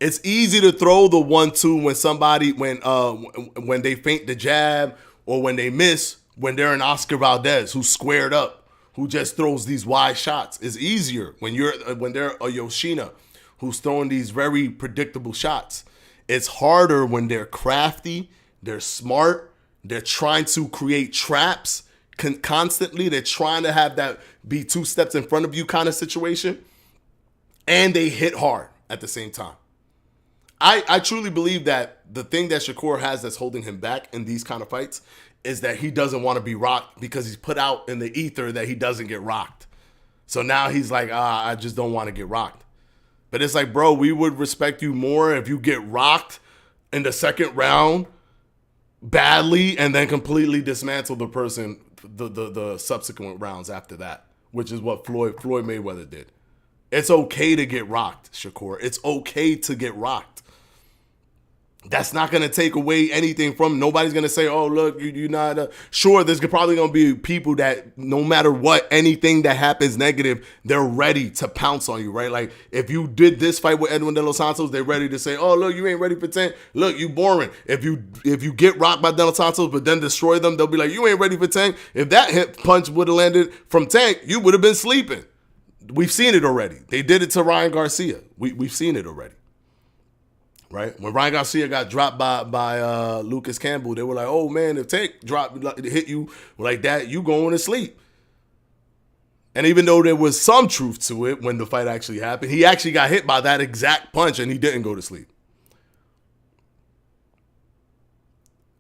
It's easy to throw the 1-2 when somebody when they feint the jab or when they miss, when they're an Oscar Valdez who's squared up, who just throws these wide shots. It's easier when they're a Yoshina who's throwing these very predictable shots. It's harder when they're crafty, they're smart, they're trying to create traps constantly. They're trying to have that be 2 steps in front of you kind of situation, and they hit hard at the same time. I truly believe that the thing that Shakur has that's holding him back in these kind of fights is that he doesn't want to be rocked because he's put out in the ether that he doesn't get rocked. So now he's like, I just don't want to get rocked. But it's like, bro, we would respect you more if you get rocked in the second round badly and then completely dismantle the person the subsequent rounds after that, which is what Floyd Mayweather did. It's okay to get rocked, Shakur. It's okay to get rocked. That's not going to take away anything from. Nobody's going to say, oh, look, you're not. Sure, there's probably going to be people that no matter what, anything that happens negative, they're ready to pounce on you, right? Like if you did this fight with Edwin De Los Santos, they're ready to say, oh, look, you ain't ready for Tank. Look, you boring. If you get rocked by De Los Santos but then destroy them, they'll be like, you ain't ready for Tank. If that hit punch would have landed from Tank, you would have been sleeping. We've seen it already. They did it to Ryan Garcia. We've seen it already. Right? When Ryan Garcia got dropped by Lucas Campbell, they were like, oh man, if Tank hit you like that, you going to sleep. And even though there was some truth to it when the fight actually happened, he actually got hit by that exact punch and he didn't go to sleep.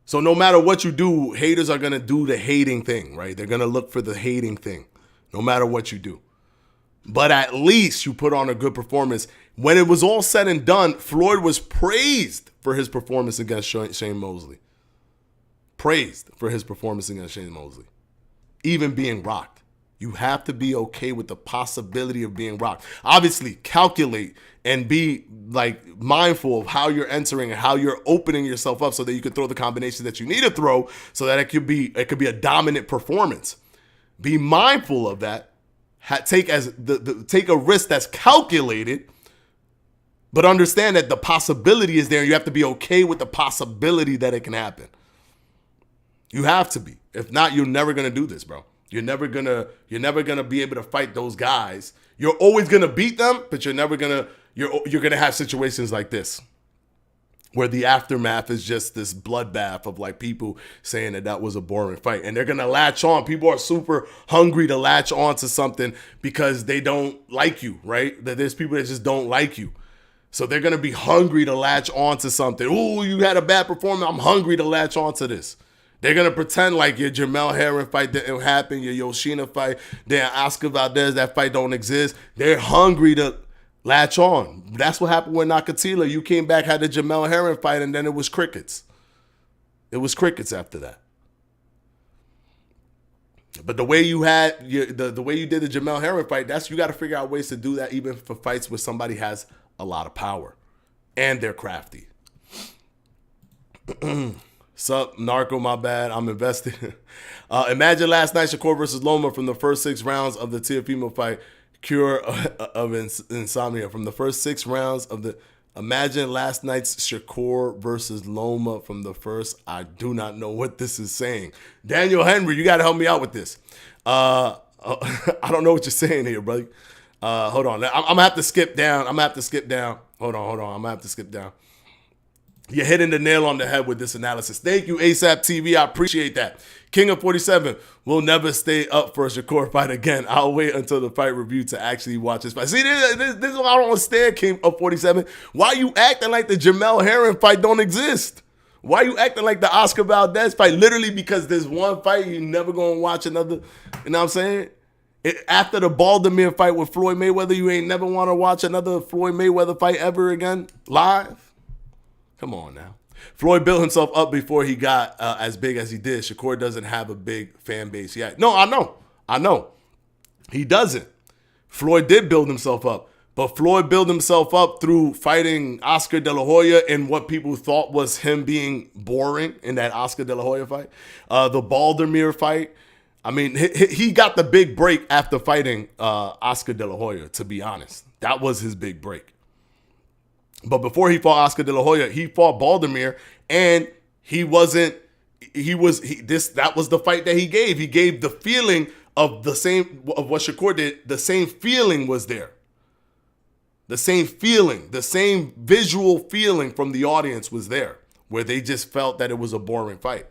So no matter what you do, haters are going to do the hating thing, right? They're going to look for the hating thing, no matter what you do. But at least you put on a good performance. When it was all said and done, Floyd was praised for his performance against Shane Mosley. Praised for his performance against Shane Mosley. Even being rocked. You have to be okay with the possibility of being rocked. Obviously, calculate and be like mindful of how you're entering and how you're opening yourself up so that you can throw the combinations that you need to throw so that it could be a dominant performance. Be mindful of that. Take a risk that's calculated, but understand that the possibility is there. And you have to be okay with the possibility that it can happen. You have to be. If not, you're never gonna do this, bro. You're never gonna be able to fight those guys. You're always gonna beat them, but you're gonna have situations like this, where the aftermath is just this bloodbath of like people saying that was a boring fight. And they're going to latch on. People are super hungry to latch on to something because they don't like you, right? That there's people that just don't like you. So they're going to be hungry to latch on to something. Ooh, you had a bad performance. I'm hungry to latch on to this. They're going to pretend like your Jamel Herring fight didn't happen, your Yoshina fight, their Oscar Valdez, that fight don't exist. They're hungry to latch on. That's what happened with Nakatila. You came back, had the Jamel Herring fight, and then it was crickets. It was crickets after that. But the way you had the way you did the Jamel Herring fight, you got to figure out ways to do that even for fights where somebody has a lot of power and they're crafty. Sup, Narco, my bad. I'm invested. Imagine last night Shakur versus Loma from the first 6 rounds of the Teofimo fight. Cure of insomnia from the first 6 rounds of the. Imagine last night's Shakur versus Loma from the first. I do not know what this is saying. Daniel Henry, you got to help me out with this. I don't know what you're saying here, brother. Hold on. I'm gonna have to skip down. Hold on. I'm gonna have to skip down. You're hitting the nail on the head with this analysis. Thank you, ASAP TV. I appreciate that. King of 47 will never stay up for a Shakur fight again. I'll wait until the fight review to actually watch this fight. See, this is what I don't understand, King of 47. Why you acting like the Jamel Herring fight don't exist? Why you acting like the Oscar Valdez fight? Literally because there's one fight, you never going to watch another. You know what I'm saying? After the Baltimore fight with Floyd Mayweather, you ain't never want to watch another Floyd Mayweather fight ever again live? Come on now. Floyd built himself up before he got as big as he did. Shakur doesn't have a big fan base yet. No, I know. He doesn't. Floyd did build himself up. But Floyd built himself up through fighting Oscar De La Hoya in what people thought was him being boring in that Oscar De La Hoya fight. The Baldermere fight. I mean, he got the big break after fighting Oscar De La Hoya, to be honest. That was his big break. But before he fought Oscar De La Hoya, he fought Baldermere, and that was the fight that he gave. He gave the feeling of what Shakur did. The same feeling was there. The same feeling, the same visual feeling from the audience was there, where they just felt that it was a boring fight.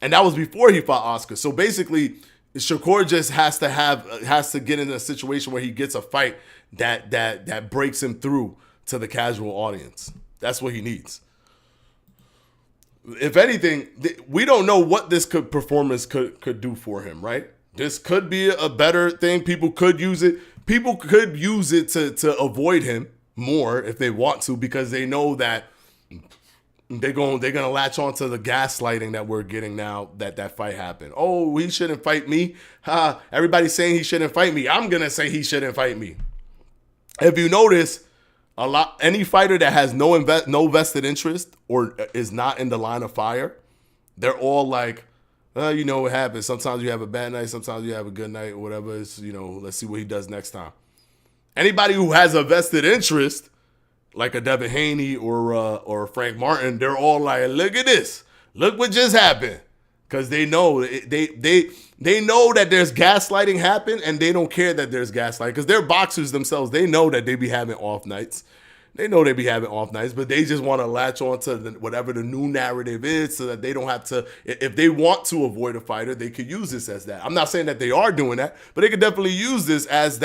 And that was before he fought Oscar. So basically, Shakur just has to get in a situation where he gets a fight that breaks him through to the casual audience. That's what he needs. If anything, we don't know what this performance could do for him, right? This could be a better thing. People could use it. People could use it to avoid him more if they want to, because they know that they're gonna latch on to the gaslighting that we're getting now that fight happened. Oh, he shouldn't fight me. Everybody's saying he shouldn't fight me. I'm gonna say he shouldn't fight me. If you notice, any fighter that has no vested interest or is not in the line of fire, they're all like, you know what happens. Sometimes you have a bad night, sometimes you have a good night, or whatever. It's, let's see what he does next time. Anybody who has a vested interest, like a Devin Haney or Frank Martin, they're all like, look at this. Look what just happened. Because they know they know that there's gaslighting happen, and they don't care that there's gaslighting. Because they're boxers themselves. They know that they be having off nights. But they just want to latch on to whatever the new narrative is, so that they don't have to, if they want to avoid a fighter, they could use this as that. I'm not saying that they are doing that, but they could definitely use this as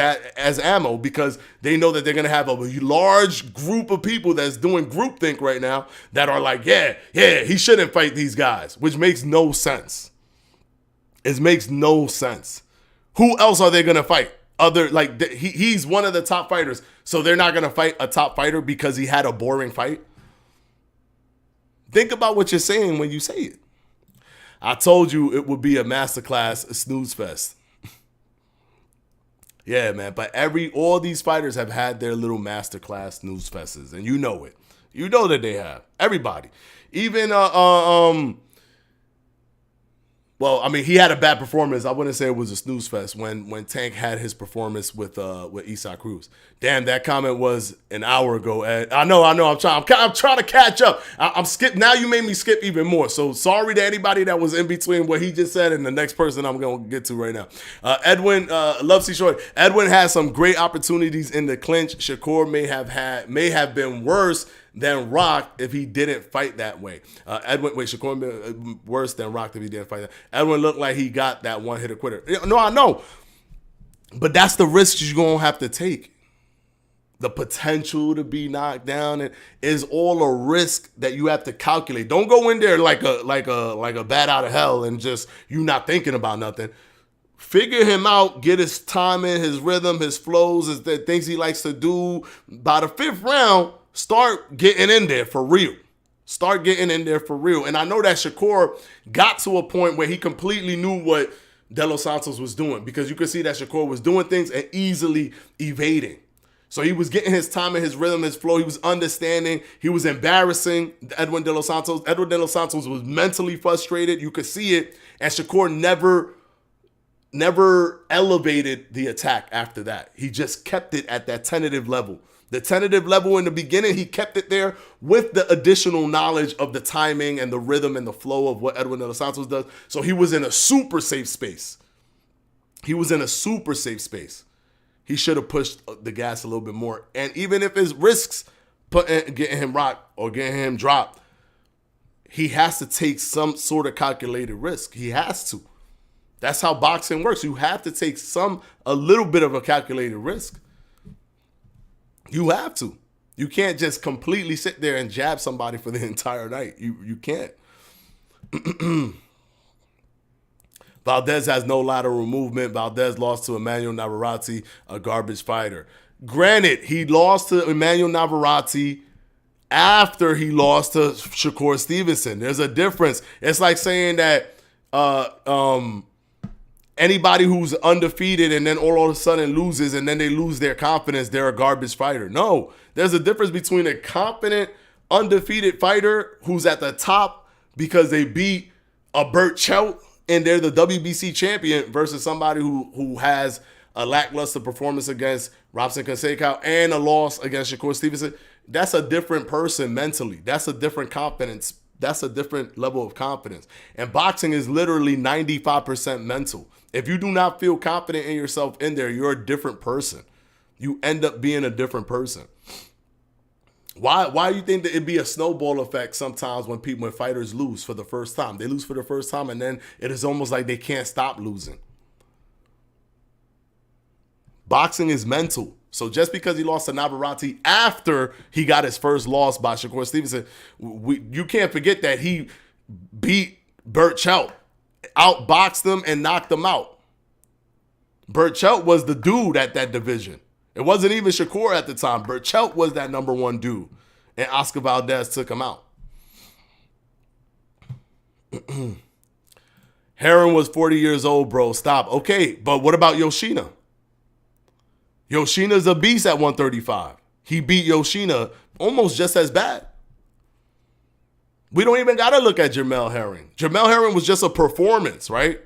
ammo, because they know that they're going to have a large group of people that's doing groupthink right now that are like, yeah, he shouldn't fight these guys, which makes no sense. It makes no sense. Who else are they going to fight? He's one of the top fighters, so they're not going to fight a top fighter because he had a boring fight. Think about what you're saying when you say it. I told you it would be a masterclass, a snooze fest. Yeah, man, but all these fighters have had their little masterclass snooze fests, and you know it. You know that they have. Everybody. Even well, I mean, he had a bad performance. I wouldn't say it was a snooze fest when Tank had his performance with Isak Cruz. Damn, that comment was an hour ago, Ed. I know. I'm trying to catch up. I'm skip. Now you made me skip even more. So sorry to anybody that was in between what he just said and the next person I'm going to get to right now. Edwin, Love C Short. Edwin had some great opportunities in the clinch. Shakur may have been worse than Rock if he didn't fight that way. Shakur worse than Rock if he didn't fight that. Edwin looked like he got that one-hitter quitter. No, I know. But that's the risk you're going to have to take. The potential to be knocked down is all a risk that you have to calculate. Don't go in there like a bat out of hell and just you not thinking about nothing. Figure him out, get his timing, his rhythm, his flows, the things he likes to do. By the fifth round, start getting in there for real. And I know that Shakur got to a point where he completely knew what De Los Santos was doing, because you could see that Shakur was doing things and easily evading. So he was getting his time and his rhythm, his flow. He was understanding. He was embarrassing Edwin De Los Santos. Edwin De Los Santos was mentally frustrated. You could see it. And Shakur never elevated the attack after that. He just kept it at that tentative level. The tentative level in the beginning, he kept it there with the additional knowledge of the timing and the rhythm and the flow of what Edwin De Los Santos does. So he was in a super safe space. he should have pushed the gas a little bit more. And even if his risks getting him rocked or getting him dropped, he has to take some sort of calculated risk. He has to. That's how boxing works. You have to take a little bit of a calculated risk. You have to. You can't just completely sit there and jab somebody for the entire night. You can't. Valdez has no lateral movement. Valdez lost to Emmanuel Navarrete, a garbage fighter. Granted, he lost to Emmanuel Navarrete after he lost to Shakur Stevenson. There's a difference. It's like saying that anybody who's undefeated and then all of a sudden loses and then they lose their confidence, they're a garbage fighter. No, there's a difference between a confident, undefeated fighter who's at the top because they beat a Burt Chout and they're the WBC champion versus somebody who has a lackluster performance against Robson Canseco and a loss against Shakur Stevenson. That's a different person mentally. That's a different confidence. That's a different level of confidence. And boxing is literally 95% mental. If you do not feel confident in yourself in there, you're a different person. You end up being a different person. Why do you think that it'd be a snowball effect sometimes when fighters lose for the first time? They lose for the first time and then it is almost like they can't stop losing. Boxing is mental. So just because he lost to Navarrete after he got his first loss by Shakur Stevenson, you can't forget that he beat Burt Chout, outboxed him and knocked him out. Burt Chout was the dude at that division. It wasn't even Shakur at the time. Burt Chout was that number one dude. And Oscar Valdez took him out. Heron was 40 years old, bro. Stop. Okay, but what about Yoshina? Yoshina's a beast at 135. He beat Yoshina almost just as bad. We don't even got to look at Jamel Herring. Jamel Herring was just a performance, right?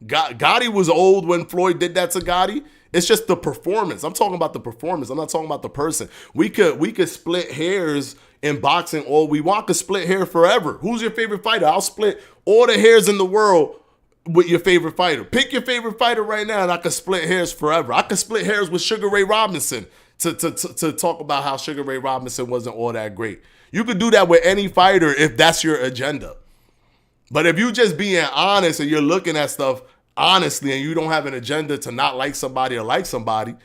Gotti was old when Floyd did that to Gotti. It's just the performance. I'm talking about the performance. I'm not talking about the person. We could split hairs in boxing all we want. Could split hair forever. Who's your favorite fighter? I'll split all the hairs in the world with your favorite fighter. Pick your favorite fighter right now and I could split hairs forever. I could split hairs with Sugar Ray Robinson to talk about how Sugar Ray Robinson wasn't all that great. You could do that with any fighter if that's your agenda. But if you just being honest and you're looking at stuff honestly and you don't have an agenda to not like somebody or like somebody,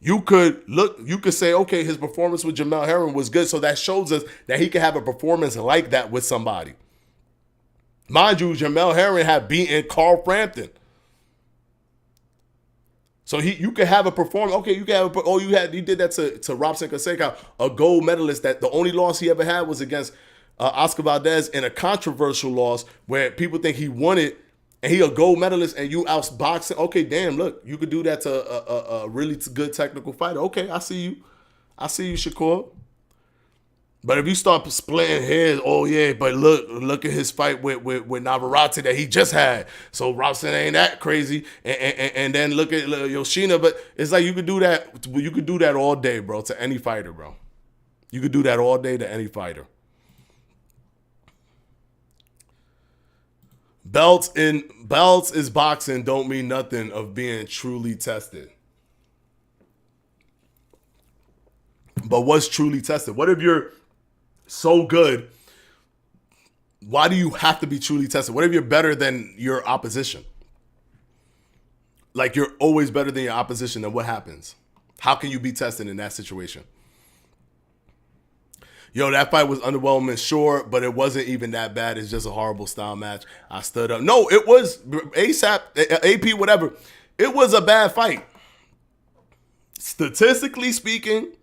you could say, okay, his performance with Jamel Herring was good. So that shows us that he can have a performance like that with somebody. Mind you, Jamel Herring had beaten Carl Frampton. So you could have a performance. Okay, you can have he did that to Robson Canseco, a gold medalist that the only loss he ever had was against Oscar Valdez in a controversial loss where people think he won it and he a gold medalist and you outboxing. Okay, damn, look, you could do that to a really good technical fighter. Okay, I see you. Shakur. But if you start splitting hairs, oh yeah, but look at his fight with Navarrete that he just had. So Robson ain't that crazy. And then look at Yoshina. But it's like you could do that all day, bro, to any fighter, bro. You could do that all day to any fighter. Belts is boxing don't mean nothing of being truly tested. But what's truly tested? What if you're so good? Why do you have to be truly tested? What if you're better than your opposition? Like you're always better than your opposition, then what happens? How can you be tested in that situation? Yo, that fight was underwhelming, sure, but it wasn't even that bad. It's just a horrible style match. I stood up. No, it was ASAP, AP, whatever. It was a bad fight. Statistically speaking,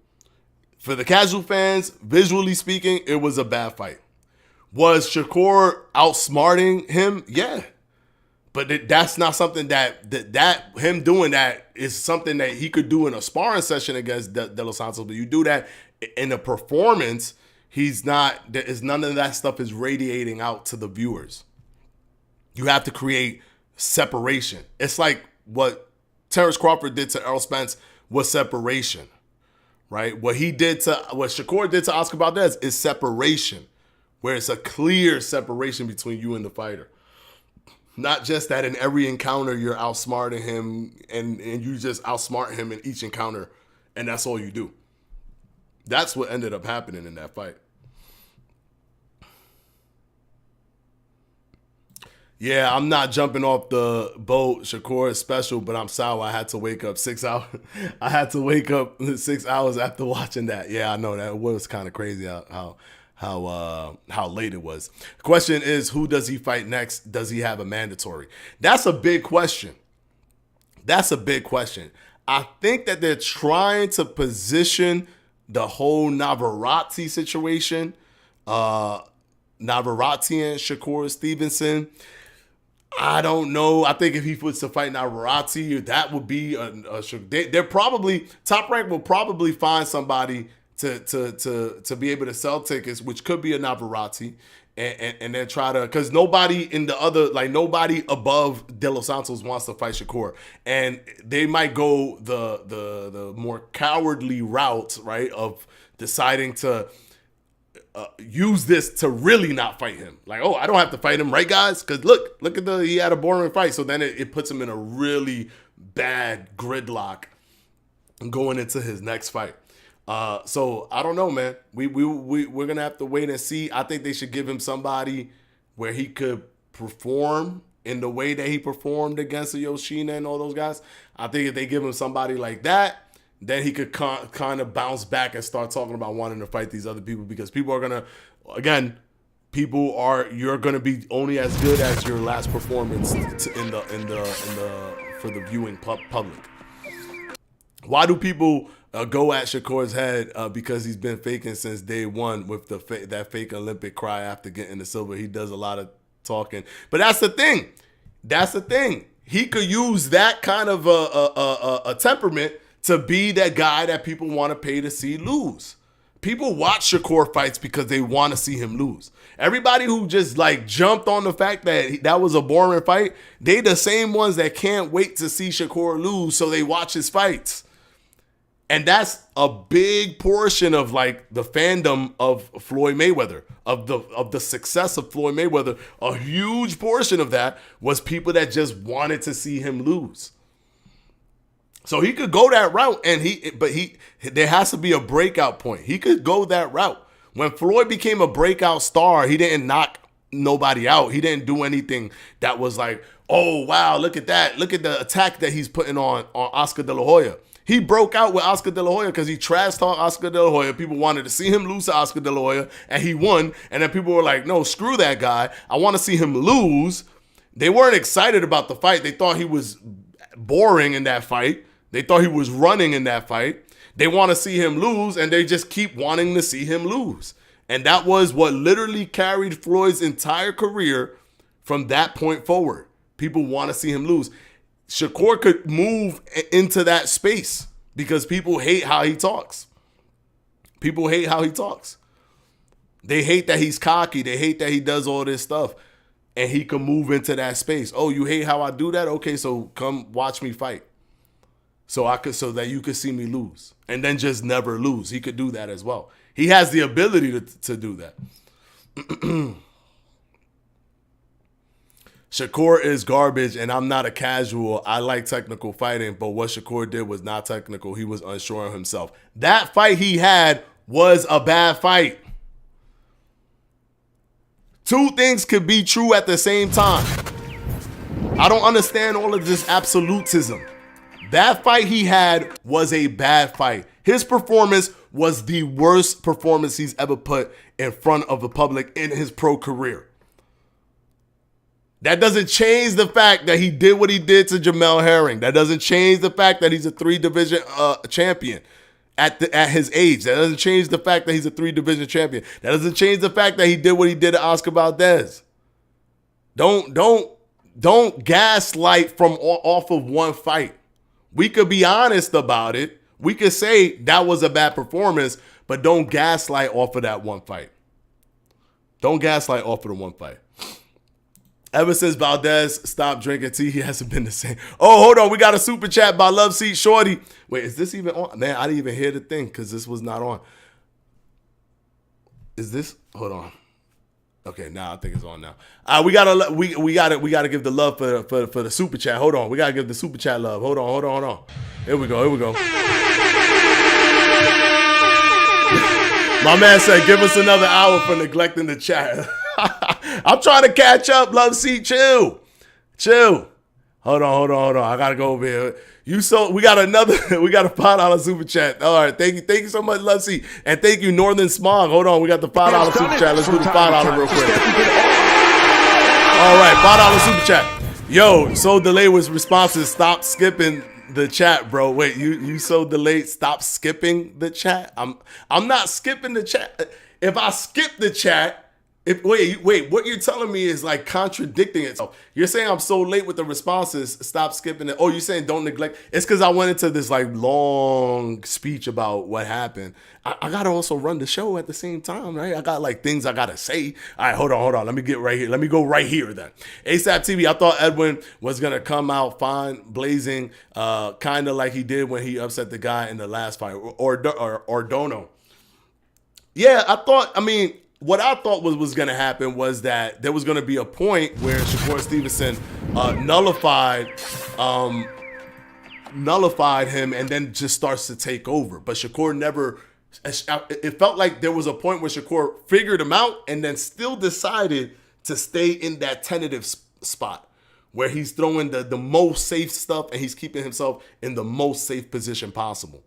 for the casual fans, visually speaking, it was a bad fight. Was Shakur outsmarting him? Yeah. But that's not something that him doing that is something that he could do in a sparring session against De Los Santos. But you do that in a performance, none of that stuff is radiating out to the viewers. You have to create separation. It's like what Terrence Crawford did to Errol Spence was separation. Right? What Shakur did to Oscar Valdez is separation, where it's a clear separation between you and the fighter. Not just that in every encounter you're outsmarting him and you just outsmart him in each encounter, and that's all you do. That's what ended up happening in that fight. Yeah, I'm not jumping off the boat. Shakur is special, but I'm sour. I had to wake up 6 hours. I had to wake up 6 hours after watching that. Yeah, I know that was kind of crazy how late it was. The question is, who does he fight next? Does he have a mandatory? That's a big question. That's a big question. I think that they're trying to position the whole Navarrete situation, Navarrete and Shakur Stevenson. I don't know. I think if he was to fight Navarrete, that would be they're probably Top Rank will probably find somebody to be able to sell tickets, which could be a Navarrete, and then try to, because nobody in the other, like nobody above De Los Santos wants to fight Shakur, and they might go the more cowardly route, right, of deciding to use this to really not fight him. Like, oh, I don't have to fight him, right, guys? Because look at he had a boring fight. So then it puts him in a really bad gridlock going into his next fight. So I don't know, man. We're gonna have to wait and see. I think they should give him somebody where he could perform in the way that he performed against Yoshina and all those guys. I think if they give him somebody like that, then he could kind of bounce back and start talking about wanting to fight these other people, because people are gonna, again, you're gonna be only as good as your last performance for the viewing public. Why do people go at Shakur's head? Because he's been faking since day one with that fake Olympic cry after getting the silver. He does a lot of talking, but that's the thing. He could use that kind of a temperament to be that guy that people want to pay to see lose. People watch Shakur fights because they want to see him lose. Everybody who just like jumped on the fact that that was a boring fight, they the same ones that can't wait to see Shakur lose, so they watch his fights. And that's a big portion of like the fandom of Floyd Mayweather, of the success of Floyd Mayweather. A huge portion of that was people that just wanted to see him lose. So he could go that route, but there has to be a breakout point. He could go that route. When Floyd became a breakout star, he didn't knock nobody out. He didn't do anything that was like, oh wow, look at that. Look at the attack that he's putting on Oscar De La Hoya. He broke out with Oscar De La Hoya because he trash talked Oscar De La Hoya. People wanted to see him lose to Oscar De La Hoya, and he won. And then people were like, no, screw that guy. I want to see him lose. They weren't excited about the fight. They thought he was boring in that fight. They thought he was running in that fight. They want to see him lose, and they just keep wanting to see him lose. And that was what literally carried Floyd's entire career from that point forward. People want to see him lose. Shakur could move into that space because people hate how he talks. People hate how he talks. They hate that he's cocky. They hate that he does all this stuff. And he can move into that space. Oh, you hate how I do that? Okay, so come watch me fight. So that you could see me lose, and then just never lose. He could do that as well. He has the ability to do that. Shakur is garbage, and I'm not a casual. I like technical fighting, but what Shakur did was not technical. He was unsure of himself. That fight he had was a bad fight. Two things could be true at the same time. I don't understand all of this absolutism. That fight he had was a bad fight. His performance was the worst performance he's ever put in front of the public in his pro career. That doesn't change the fact that he did what he did to Jamel Herring. That doesn't change the fact that he's a 3-division champion at his age. That doesn't change the fact that he's a 3-division champion. That doesn't change the fact that he did what he did to Oscar Valdez. Don't gaslight from off of one fight. We could be honest about it. We could say that was a bad performance, but don't gaslight off of that one fight. Don't gaslight off of the one fight. Ever since Valdez stopped drinking tea, he hasn't been the same. Oh, hold on. We got a super chat by Love Seat Shorty. Wait, is this even on? Man, I didn't even hear the thing because this was not on. Is this? Hold on. Okay, now I think it's on now. We gotta give the love for the super chat. Hold on, we gotta give the super chat love. Hold on. Here we go. My man said, "Give us another hour for neglecting the chat." I'm trying to catch up. Love seat, chill. Hold on. I gotta go over here. We got a $5 super chat. All right, thank you so much, Love seat, and thank you, Northern Smog. Hold on, we got the $5 super chat. Let's do the $5 real quick. All right, $5 super chat. Yo, so delayed with responses. Stop skipping the chat, bro. Wait, you so delayed? Stop skipping the chat. I'm not skipping the chat. If I skip the chat. Wait, what you're telling me is like contradicting itself. You're saying I'm so late with the responses, stop skipping it. Oh, you're saying don't neglect. It's because I went into this like long speech about what happened. I got to also run the show at the same time, right? I got like things I got to say. All right, hold on. Let me get right here. Let me go right here then. ASAP TV, I thought Edwin was going to come out fine, blazing, kind of like he did when he upset the guy in the last fight, or Dono. Yeah, what I thought was going to happen was that there was going to be a point where Shakur Stevenson nullified him and then just starts to take over. But Shakur never. It felt like there was a point where Shakur figured him out and then still decided to stay in that tentative spot where he's throwing the most safe stuff and he's keeping himself in the most safe position possible.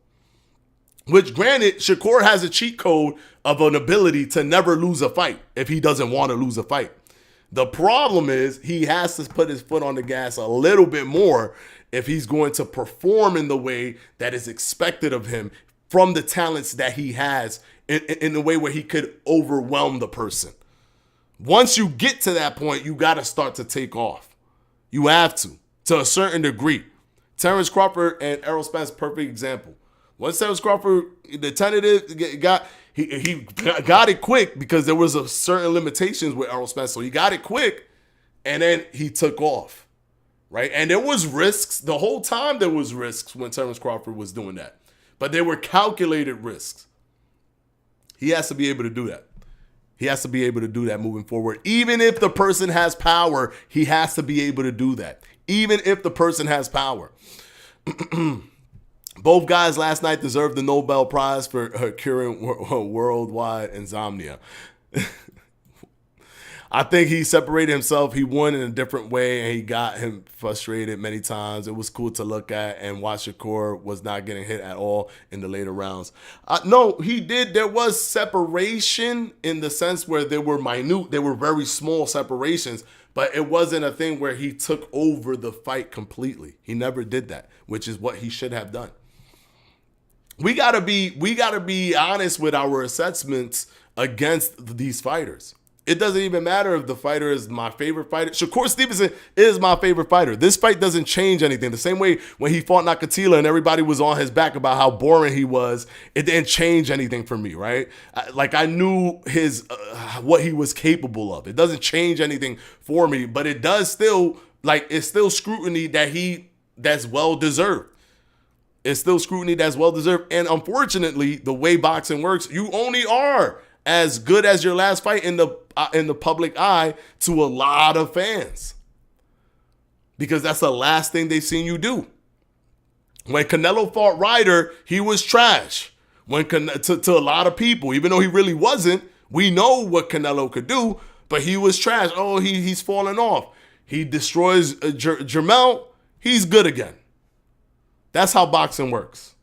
Which, granted, Shakur has a cheat code of an ability to never lose a fight if he doesn't want to lose a fight. The problem is he has to put his foot on the gas a little bit more if he's going to perform in the way that is expected of him from the talents that he has in a way where he could overwhelm the person. Once you get to that point, you got to start to take off. You have to a certain degree. Terrence Crawford and Errol Spence, perfect example. Once Terrence Crawford, the tentative, he got it quick because there was a certain limitations with Errol Spence. So he got it quick, and then he took off, right? And there was risks. The whole time there was risks when Terrence Crawford was doing that. But they were calculated risks. He has to be able to do that. He has to be able to do that moving forward. Even if the person has power, he has to be able to do that. Even if the person has power. Both guys last night deserved the Nobel Prize for curing worldwide insomnia. I think he separated himself. He won in a different way, and he got him frustrated many times. It was cool to look at and watch. Shakur was not getting hit at all in the later rounds. No, he did. There was separation in the sense where they were minute. They were very small separations, but it wasn't a thing where he took over the fight completely. He never did that, which is what he should have done. We gotta be honest with our assessments against these fighters. It doesn't even matter if the fighter is my favorite fighter. Shakur Stevenson is my favorite fighter. This fight doesn't change anything. The same way when he fought Nakatila and everybody was on his back about how boring he was, it didn't change anything for me, right? I knew what he was capable of. It doesn't change anything for me, but it does still, it's still scrutiny that's well-deserved. It's still scrutiny that's well-deserved. And unfortunately, the way boxing works, you only are as good as your last fight in the public eye to a lot of fans. Because that's the last thing they've seen you do. When Canelo fought Ryder, he was trash. To a lot of people, even though he really wasn't, we know what Canelo could do, but he was trash. Oh, he's falling off. He destroys Jermell, he's good again. That's how boxing works.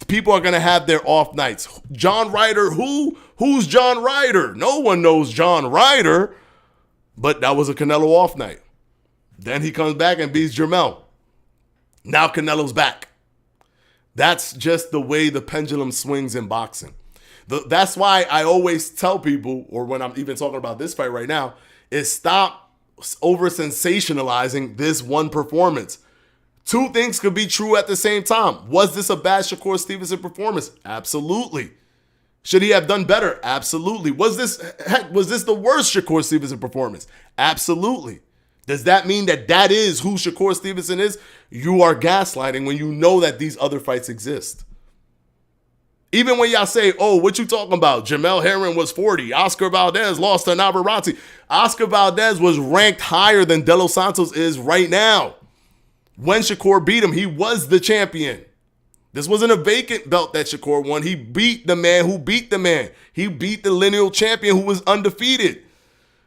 People are going to have their off nights. John Ryder, who's John Ryder? No one knows John Ryder, but that was a Canelo off night. Then he comes back and beats Jermell. Now Canelo's back. That's just the way the pendulum swings in boxing. That's why I always tell people, or when I'm even talking about this fight right now, is stop over-sensationalizing this one performance. Two things could be true at the same time. Was this a bad Shakur Stevenson performance? Absolutely. Should he have done better? Absolutely. Was this the worst Shakur Stevenson performance? Absolutely. Does that mean that is who Shakur Stevenson is? You are gaslighting when you know that these other fights exist. Even when y'all say, oh, what you talking about? Jamel Herring was 40. Oscar Valdez lost to Navarrete. Oscar Valdez was ranked higher than De Los Santos is right now. When Shakur beat him, he was the champion. This wasn't a vacant belt that Shakur won. He beat the man who beat the man. He beat the lineal champion who was undefeated.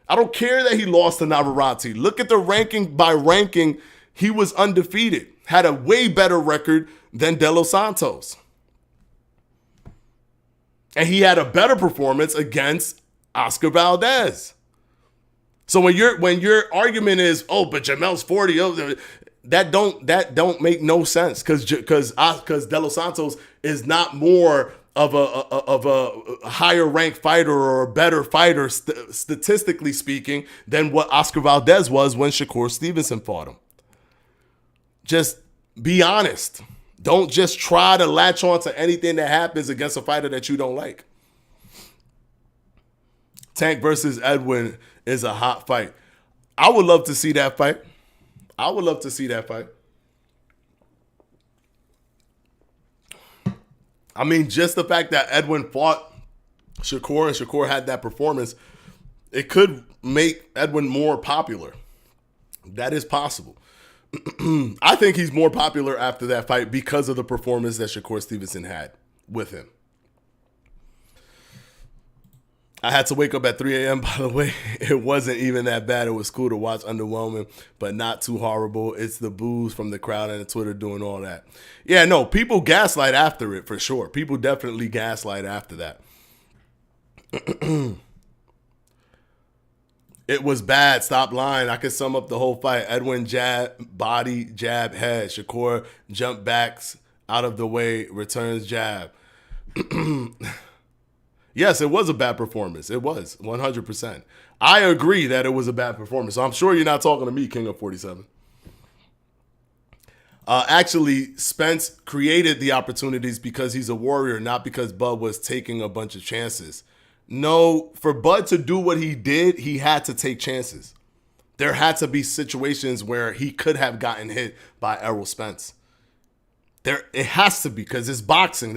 I don't care that he lost to Navarrete. Look at the ranking by ranking. He was undefeated. Had a way better record than De Los Santos. And he had a better performance against Oscar Valdez. So when your argument is, oh, but Jamel's 40, oh, that don't make no sense because De Los Santos is not more of a higher ranked fighter or a better fighter statistically speaking than what Oscar Valdez was when Shakur Stevenson fought him. Just be honest. Don't just try to latch on to anything that happens against a fighter that you don't like. Tank versus Edwin is a hot fight. I would love to see that fight. I mean, just the fact that Edwin fought Shakur and Shakur had that performance, it could make Edwin more popular. That is possible. I think he's more popular after that fight because of the performance that Shakur Stevenson had with him. I had to wake up at 3 a.m., by the way. It wasn't even that bad. It was cool to watch, underwhelming, but not too horrible. It's the boos from the crowd and the Twitter doing all that. Yeah, no, people gaslight after it for sure. People definitely gaslight after that. It was bad. Stop lying. I could sum up the whole fight. Edwin jab, body, jab, head. Shakur jump backs out of the way, returns jab. Yes, it was a bad performance. It was 100%. I agree that it was a bad performance. So I'm sure you're not talking to me, King of 47. Actually, Spence created the opportunities because he's a warrior, not because Bud was taking a bunch of chances. No, for Bud to do what he did, he had to take chances. There had to be situations where he could have gotten hit by Errol Spence. It has to be because it's boxing.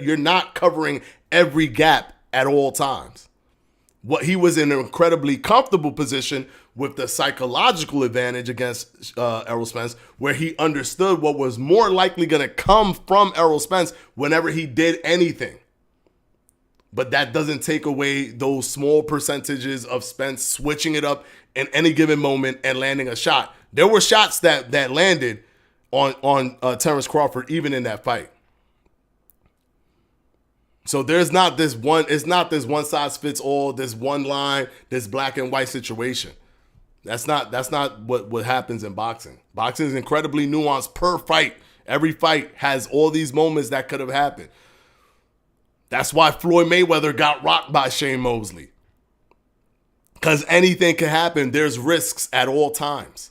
You're not covering every gap at all times. What he was in an incredibly comfortable position with the psychological advantage against Errol Spence, where he understood what was more likely going to come from Errol Spence whenever he did anything. But that doesn't take away those small percentages of Spence switching it up in any given moment and landing a shot. There were shots that landed on Terrence Crawford even in that fight. So it's not this one size fits all, this one line, this black and white situation. That's not what happens in boxing. Boxing is incredibly nuanced per fight. Every fight has all these moments that could have happened. That's why Floyd Mayweather got rocked by Shane Mosley. Because anything can happen. There's risks at all times.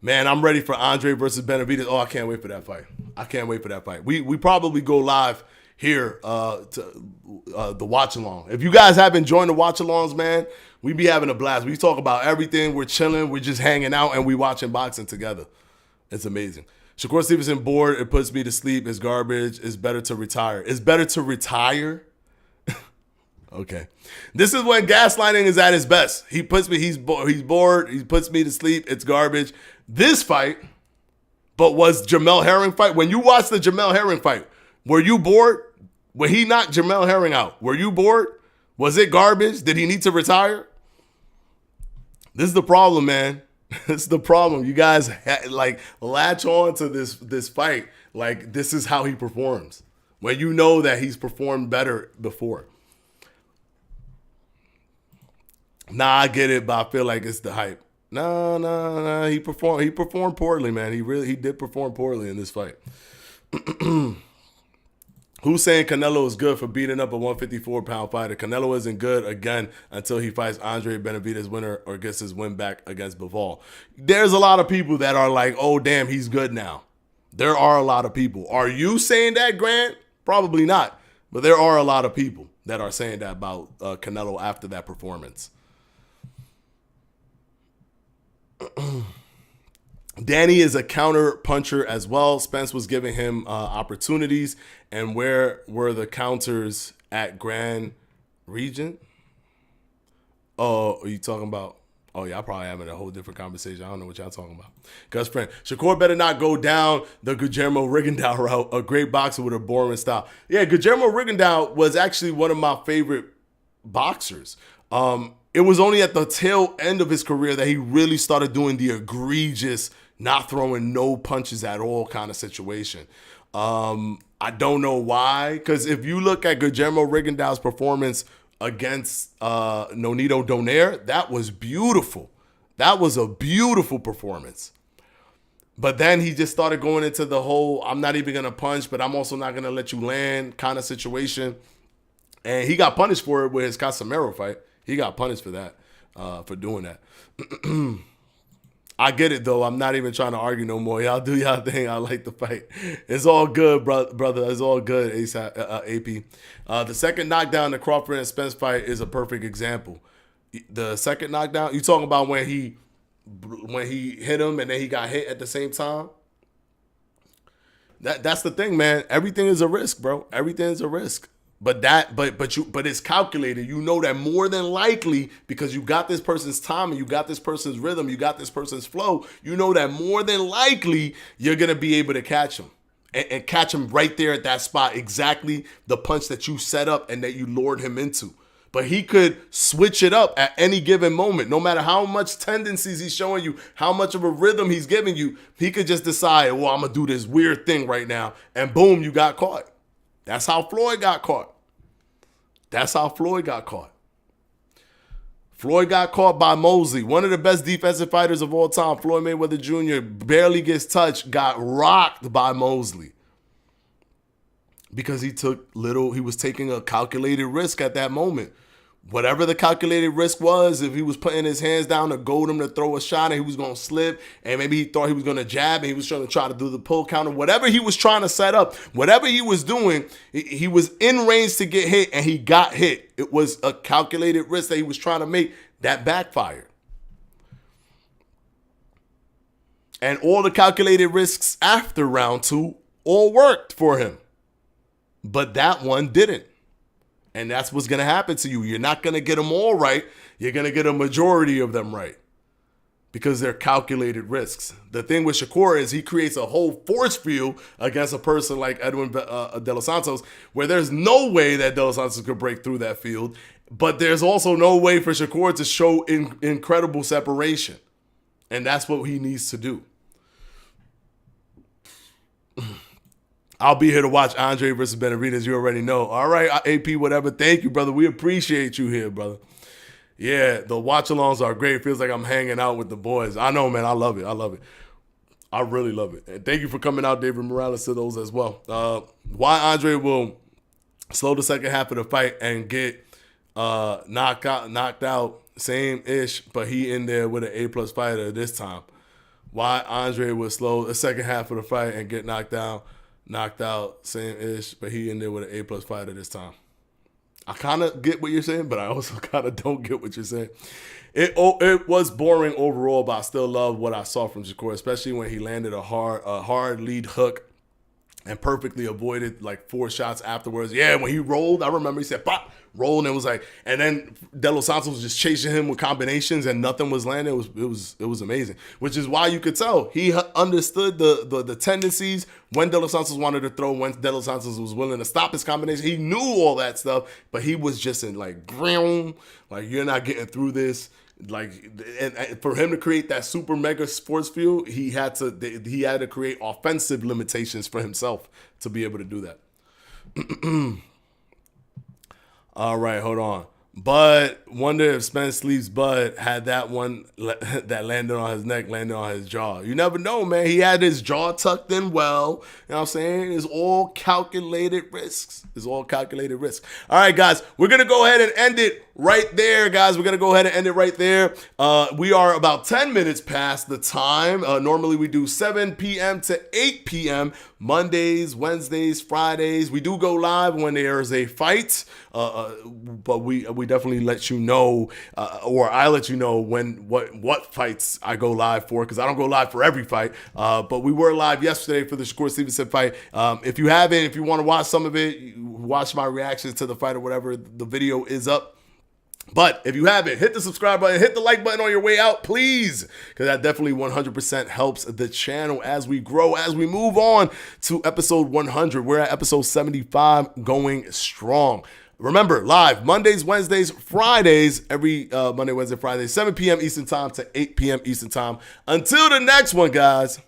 Man, I'm ready for Andre versus Benavidez. Oh, I can't wait for that fight. We probably go live here to the watch along. If you guys haven't joined the watch alongs, man, we be having a blast. We talk about everything. We're chilling. We're just hanging out and we watching boxing together. It's amazing. Shakur Stevenson bored. It puts me to sleep. It's garbage. It's better to retire. It's better to retire. Okay. This is when gaslighting is at its best. He's bored. He puts me to sleep. It's garbage. This fight, but was Jamel Herring fight. When you watch the Jamel Herring fight, were you bored? When he knocked Jamel Herring out, were you bored? Was it garbage? Did he need to retire? This is the problem, man. This is the problem. You guys latch on to this fight. Like this is how he performs. When you know that he's performed better before. Nah, I get it, but I feel like it's the hype. No. He performed poorly, man. He did perform poorly in this fight. Who's saying Canelo is good for beating up a 154-pound fighter? Canelo isn't good again until he fights Andre Benavidez winner or gets his win back against Bivol. There's a lot of people that are like, oh, damn, he's good now. There are a lot of people. Are you saying that, Grant? Probably not. But there are a lot of people that are saying that about Canelo after that performance. Danny is a counter puncher as well. Spence was giving him opportunities. And where were the counters at Grand Regent? Oh, are you talking about? Oh, yeah, I'm probably having a whole different conversation. I don't know what y'all talking about. Gus friend, Shakur better not go down the Guillermo Rigondeaux route, a great boxer with a boring style. Yeah, Guillermo Rigondeaux was actually one of my favorite boxers. It was only at the tail end of his career that he really started doing the egregious, not throwing no punches at all kind of situation. I don't know why, because if you look at Guillermo Rigondeaux's performance against Nonito Donaire, that was beautiful. That was a beautiful performance. But then he just started going into the whole, I'm not even going to punch, but I'm also not going to let you land kind of situation. And he got punished for it with his Casemiro fight. He got punished for that, for doing that. I get it, though. I'm not even trying to argue no more. Y'all do y'all thing. I like the fight. It's all good, brother. It's all good, AP. The second knockdown, the Crawford and Spence fight, is a perfect example. The second knockdown, you talking about when he hit him and then he got hit at the same time? That's the thing, man. Everything is a risk, bro. Everything is a risk. But it's calculated. You know that more than likely, because you got this person's time and you got this person's rhythm, you got this person's flow, you know that more than likely you're going to be able to catch him. And catch him right there at that spot, exactly the punch that you set up and that you lured him into. But he could switch it up at any given moment. No matter how much tendencies he's showing you, how much of a rhythm he's giving you, he could just decide, well, I'm going to do this weird thing right now. And boom, you got caught. That's how Floyd got caught. Floyd got caught by Mosley, one of the best defensive fighters of all time. Floyd Mayweather Jr. barely gets touched, got rocked by Mosley. Because he was taking a calculated risk at that moment. Whatever the calculated risk was, if he was putting his hands down to goad him to throw a shot and he was going to slip, and maybe he thought he was going to jab and he was trying to do the pull counter, whatever he was trying to set up, whatever he was doing, he was in range to get hit and he got hit. It was a calculated risk that he was trying to make that backfired. And all the calculated risks after round 2 all worked for him. But that one didn't. And that's what's going to happen to you. You're not going to get them all right. You're going to get a majority of them right because they're calculated risks. The thing with Shakur is he creates a whole force field against a person like Edwin De Los Santos, where there's no way that De Los Santos could break through that field. But there's also no way for Shakur to show incredible separation. And that's what he needs to do. I'll be here to watch Andre versus Benavidez. You already know. All right, AP, whatever. Thank you, brother. We appreciate you here, brother. Yeah, the watch-alongs are great. Feels like I'm hanging out with the boys. I know, man. I love it. I really love it. And thank you for coming out, David Morales, to those as well. Why Andre will slow the second half of the fight and get knocked out, same-ish, but he in there with an A-plus fighter this time. Why Andre will slow the second half of the fight and get knocked out, same-ish, but he in there with an A-plus fighter this time. I kind of get what you're saying, but I also kind of don't get what you're saying. It was boring overall, but I still love what I saw from Shakur, especially when he landed a hard lead hook and perfectly avoided like 4 shots afterwards. Yeah, when he rolled, I remember he said, pop, rolled, and it was like, and then De Los Santos was just chasing him with combinations and nothing was landing. It was amazing, which is why you could tell he understood the tendencies when De Los Santos wanted to throw, when De Los Santos was willing to stop his combination. He knew all that stuff, but he was just in like you're not getting through this. Like, and for him to create that super mega sports field, he had to create offensive limitations for himself to be able to do that. All right, hold on. Bud, wonder if Spence leaves Bud had that one that landed on his neck, landed on his jaw. You never know, man. He had his jaw tucked in well. You know what I'm saying? It's all calculated risks. All right, guys, we're going to go ahead and end it right there, guys. We are about 10 minutes past the time. Normally we do 7 p.m. to 8 p.m., Mondays, Wednesdays, Fridays. We do go live when there is a fight, but we definitely let you know, or I let you know what fights I go live for, because I don't go live for every fight. But we were live yesterday for the Shakur Stevenson fight. If you want to watch some of it, watch my reactions to the fight or whatever, the video is up. But if you haven't, hit the subscribe button, hit the like button on your way out, please, because that definitely 100% helps the channel as we grow, as we move on to episode 100. We're at episode 75, going strong. Remember, live Mondays, Wednesdays, Fridays, every Monday, Wednesday, Friday, 7 p.m. Eastern Time to 8 p.m. Eastern Time. Until the next one, guys,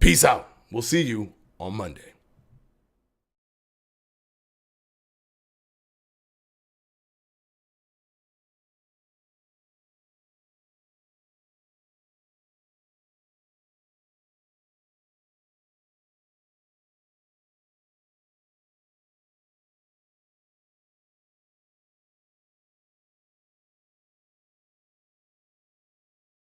peace out. We'll see you on Monday.